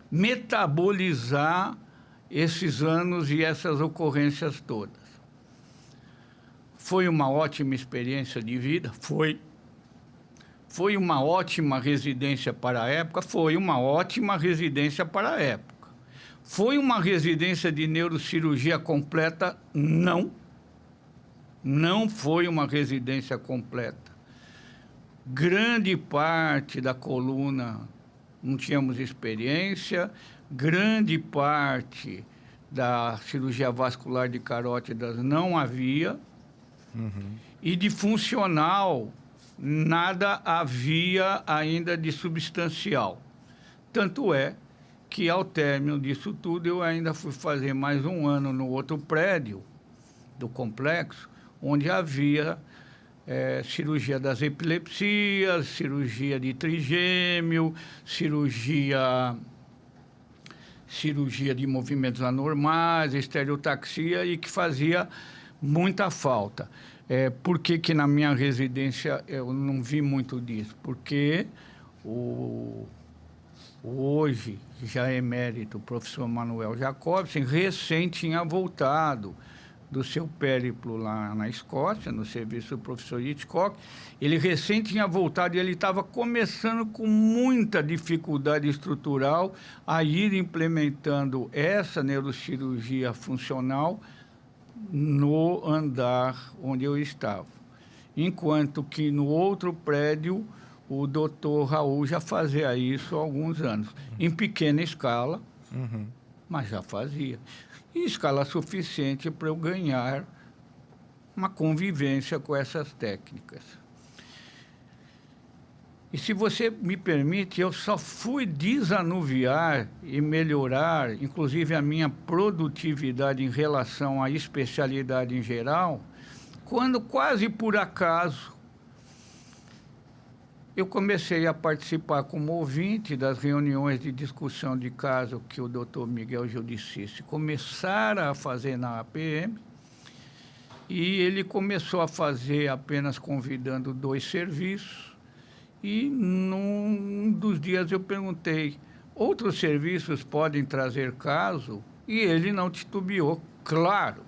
Metabolizar esses anos e essas ocorrências todas. Foi uma ótima experiência de vida? Foi. Foi uma ótima residência para a época? Foi uma ótima residência para a época. Foi uma residência de neurocirurgia completa? Não. Não foi uma residência completa. Grande parte da coluna não tínhamos experiência, grande parte da cirurgia vascular de carótidas não havia, e de funcional nada havia ainda de substancial. Tanto é que, ao término disso tudo, eu ainda fui fazer mais um ano no outro prédio do complexo, onde havia cirurgia das epilepsias, cirurgia de trigêmeo, cirurgia de movimentos anormais, estereotaxia, e que fazia muita falta. Por que na minha residência eu não vi muito disso? Porque o hoje já emérito professor Manuel Jacobsen recém tinha voltado do seu périplo lá na Escócia, no serviço do professor Hitchcock. Ele recém tinha voltado e ele estava começando com muita dificuldade estrutural a ir implementando essa neurocirurgia funcional no andar onde eu estava. Enquanto que no outro prédio, o doutor Raul já fazia isso há alguns anos, em pequena escala, mas já fazia. E escala suficiente para eu ganhar uma convivência com essas técnicas. E, se você me permite, eu só fui desanuviar e melhorar, inclusive, a minha produtividade em relação à especialidade em geral, quando, quase por acaso, eu comecei a participar como ouvinte das reuniões de discussão de caso que o doutor Miguel Giudice começara a fazer na APM, e ele começou a fazer apenas convidando 2 serviços, e num dos dias eu perguntei, outros serviços podem trazer caso? E ele não titubeou. Claro,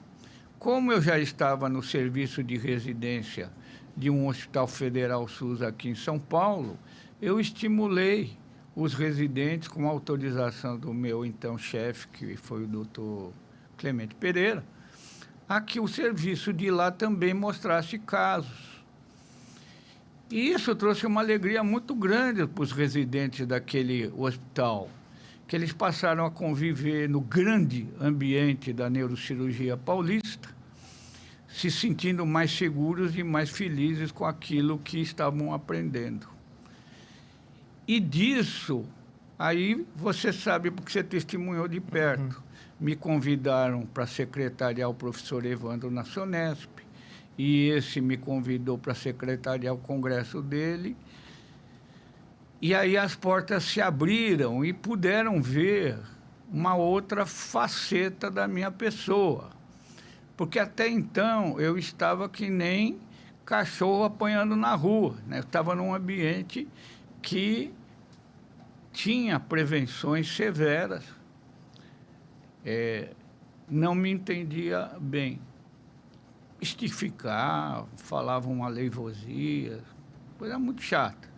como eu já estava no serviço de residência de um hospital federal SUS aqui em São Paulo, eu estimulei os residentes, com autorização do meu então chefe, que foi o doutor Clemente Pereira, a que o serviço de lá também mostrasse casos. E isso trouxe uma alegria muito grande para os residentes daquele hospital, que eles passaram a conviver no grande ambiente da neurocirurgia paulista, se sentindo mais seguros e mais felizes com aquilo que estavam aprendendo. E disso, aí você sabe, porque você testemunhou de perto, me convidaram para secretariar o professor Evandro na Sonesp, e esse me convidou para secretariar o congresso dele, e aí as portas se abriram e puderam ver uma outra faceta da minha pessoa, porque até então eu estava que nem cachorro apanhando na rua, né? Eu estava num ambiente que tinha prevenções severas, não me entendia bem. Estificar, falavam aleivosia, coisa muito chata.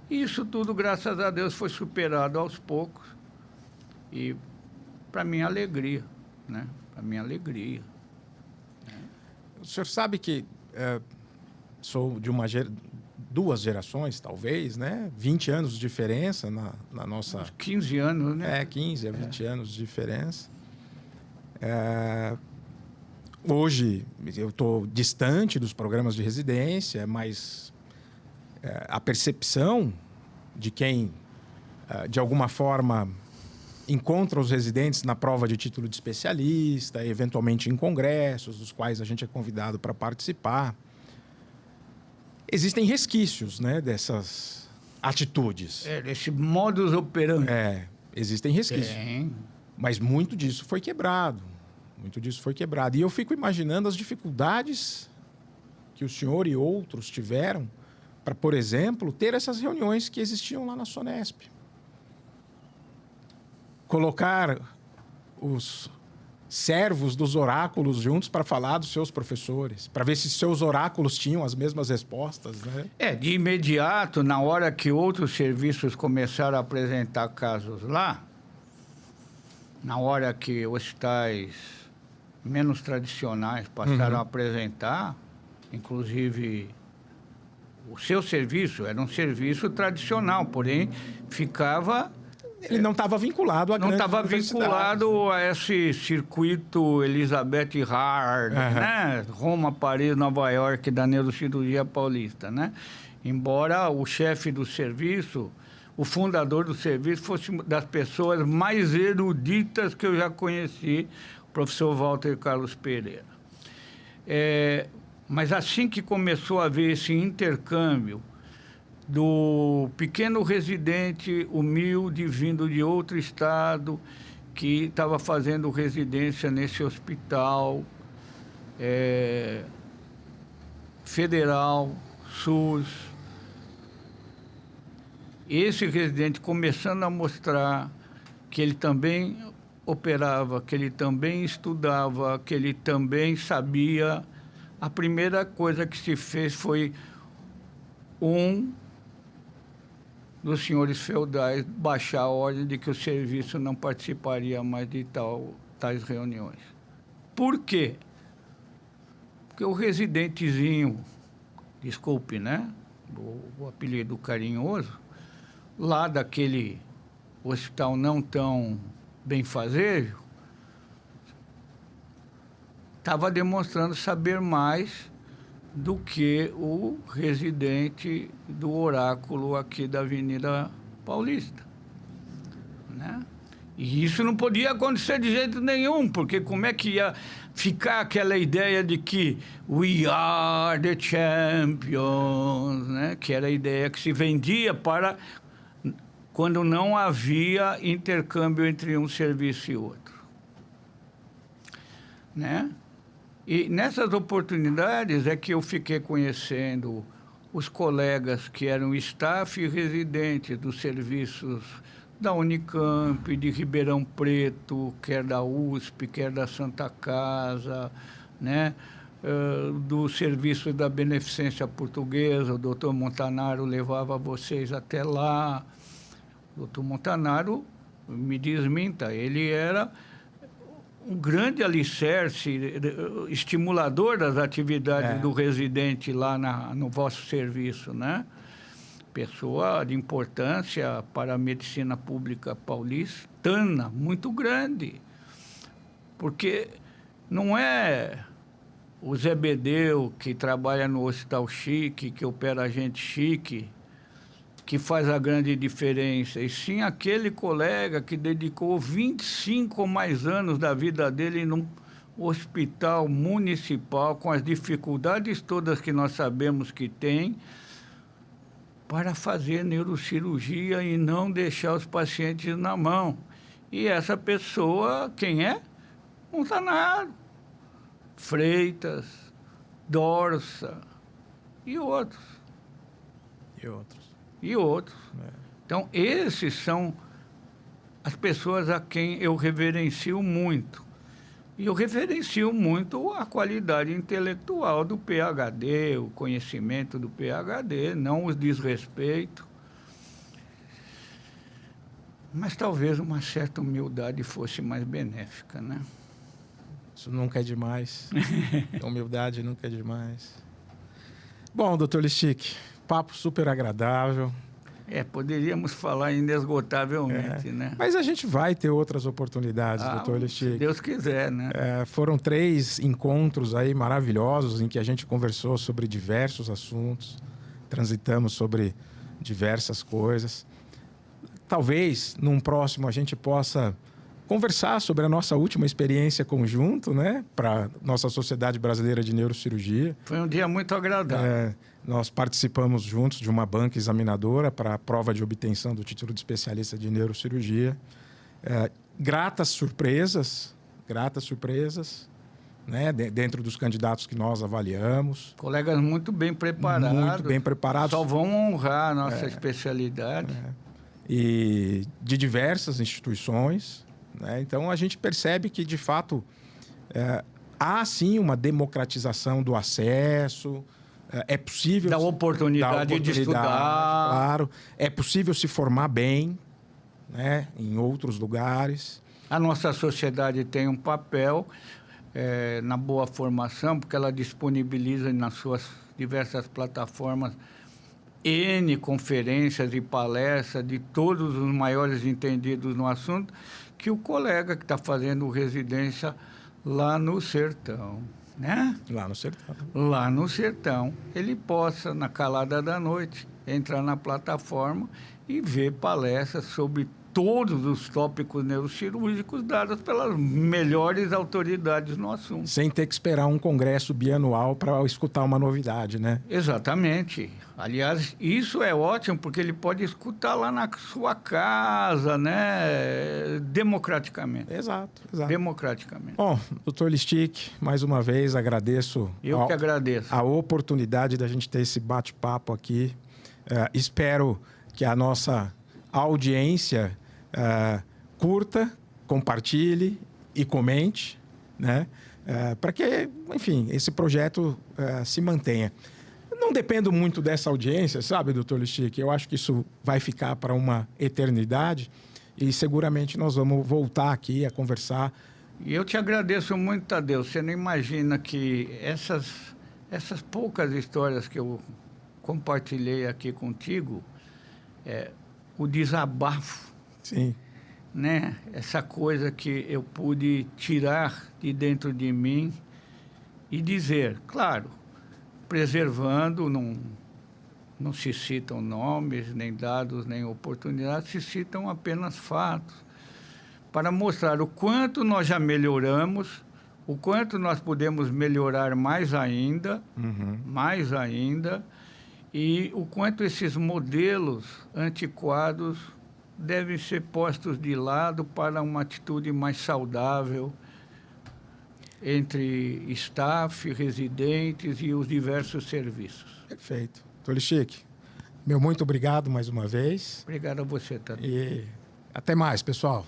E isso tudo, graças a Deus, foi superado aos poucos. E, para minha alegria, né? Para minha alegria. O senhor sabe que sou de duas gerações, talvez, né? 20 anos de diferença na nossa... Uns 15 anos, né? 15 a 20 anos de diferença. Hoje, eu estou distante dos programas de residência, mas a percepção de quem, de alguma forma, encontra os residentes na prova de título de especialista, eventualmente em congressos, dos quais a gente é convidado para participar. Existem resquícios, né, dessas atitudes. Desse modus operandi. Existem resquícios. Mas muito disso foi quebrado. Muito disso foi quebrado. E eu fico imaginando as dificuldades que o senhor e outros tiveram para, por exemplo, ter essas reuniões que existiam lá na Sonesp. Colocar os servos dos oráculos juntos para falar dos seus professores, para ver se seus oráculos tinham as mesmas respostas, né? De imediato, na hora que outros serviços começaram a apresentar casos lá, na hora que hospitais menos tradicionais passaram a apresentar, inclusive o seu serviço era um serviço tradicional, porém ficava... Ele não estava vinculado a Não grandes estava universidades, vinculado a esse circuito Elizabeth Hard, né? Roma, Paris, Nova York, da neurocirurgia paulista, né? Embora o chefe do serviço, o fundador do serviço, fosse uma das pessoas mais eruditas que eu já conheci, o professor Walter Carlos Pereira. Mas assim que começou a haver esse intercâmbio do pequeno residente humilde vindo de outro estado que estava fazendo residência nesse hospital federal, SUS. Esse residente começando a mostrar que ele também operava, que ele também estudava, que ele também sabia, a primeira coisa que se fez foi dos senhores feudais baixar a ordem de que o serviço não participaria mais de tais reuniões. Por quê? Porque o residentezinho, desculpe, né? O apelido carinhoso, lá daquele hospital não tão benfazejo, estava demonstrando saber mais do que o residente do oráculo aqui da Avenida Paulista, né? E isso não podia acontecer de jeito nenhum, porque como é que ia ficar aquela ideia de que we are the champions, né? Que era a ideia que se vendia para quando não havia intercâmbio entre um serviço e outro, né? E nessas oportunidades é que eu fiquei conhecendo os colegas que eram staff e residentes dos serviços da Unicamp, de Ribeirão Preto, quer da USP, quer da Santa Casa, né? Do serviço da Beneficência Portuguesa, o doutor Montanaro levava vocês até lá. O doutor Montanaro, me desminta, ele era um grande alicerce, estimulador das atividades do residente lá no vosso serviço, né? Pessoa de importância para a medicina pública paulistana, muito grande. Porque não é o Zé Bedeu, que trabalha no Hospital Chique, que opera gente chique, que faz a grande diferença, e sim aquele colega que dedicou 25 ou mais anos da vida dele num hospital municipal, com as dificuldades todas que nós sabemos que tem, para fazer neurocirurgia e não deixar os pacientes na mão. E essa pessoa, quem é? Montanaro, Freitas, Dorsa e outros. E outros. Então, esses são as pessoas a quem eu reverencio muito. E eu reverencio muito a qualidade intelectual do PhD, o conhecimento do PhD, não os desrespeito. Mas talvez uma certa humildade fosse mais benéfica, né? Isso nunca é demais. A humildade nunca é demais. Bom, doutor Lichick, papo super agradável. Poderíamos falar inesgotavelmente, né? Mas a gente vai ter outras oportunidades, doutor Lichick. Se Deus quiser, né? Foram 3 encontros aí maravilhosos em que a gente conversou sobre diversos assuntos, transitamos sobre diversas coisas. Talvez, num próximo, a gente possa conversar sobre a nossa última experiência conjunto, né? Para nossa Sociedade Brasileira de Neurocirurgia. Foi um dia muito agradável. Nós participamos juntos de uma banca examinadora para a prova de obtenção do título de especialista de neurocirurgia. Gratas surpresas, né? Dentro dos candidatos que nós avaliamos. Colegas muito bem preparados. Muito bem preparados. Só vão honrar a nossa especialidade. E de diversas instituições, né? Então, a gente percebe que, de fato, há, sim, uma democratização do acesso, é possível... Da oportunidade de estudar. Claro. É possível se formar bem, né, em outros lugares. A nossa sociedade tem um papel na boa formação, porque ela disponibiliza nas suas diversas plataformas N conferências e palestras de todos os maiores entendidos no assunto, que o colega que está fazendo residência lá no sertão, né? Lá no sertão. Lá no sertão, ele possa, na calada da noite, entrar na plataforma e ver palestras sobre todos os tópicos neurocirúrgicos dados pelas melhores autoridades no assunto. Sem ter que esperar um congresso bianual para escutar uma novidade, né? Exatamente. Aliás, isso é ótimo, porque ele pode escutar lá na sua casa, né? Democraticamente. Exato, exato. Democraticamente. Bom, doutor Listic, mais uma vez agradeço... Eu que agradeço. A oportunidade da gente ter esse bate-papo aqui. Espero que a nossa audiência curta, compartilhe e comente, né? Para que, enfim, esse projeto se mantenha. Não dependo muito dessa audiência, sabe, doutor Listic? Eu acho que isso vai ficar para uma eternidade e seguramente nós vamos voltar aqui a conversar. E eu te agradeço muito, Tadeu. Você não imagina que essas poucas histórias que eu compartilhei aqui contigo, o desabafo, sim, né? Essa coisa que eu pude tirar de dentro de mim e dizer, claro, preservando, não se citam nomes, nem dados, nem oportunidades, se citam apenas fatos, para mostrar o quanto nós já melhoramos, o quanto nós podemos melhorar mais ainda, e o quanto esses modelos antiquados devem ser postos de lado para uma atitude mais saudável entre staff, residentes e os diversos serviços. Perfeito. Doutor Listic, meu muito obrigado mais uma vez. Obrigado a você, Tadeu. E até mais, pessoal.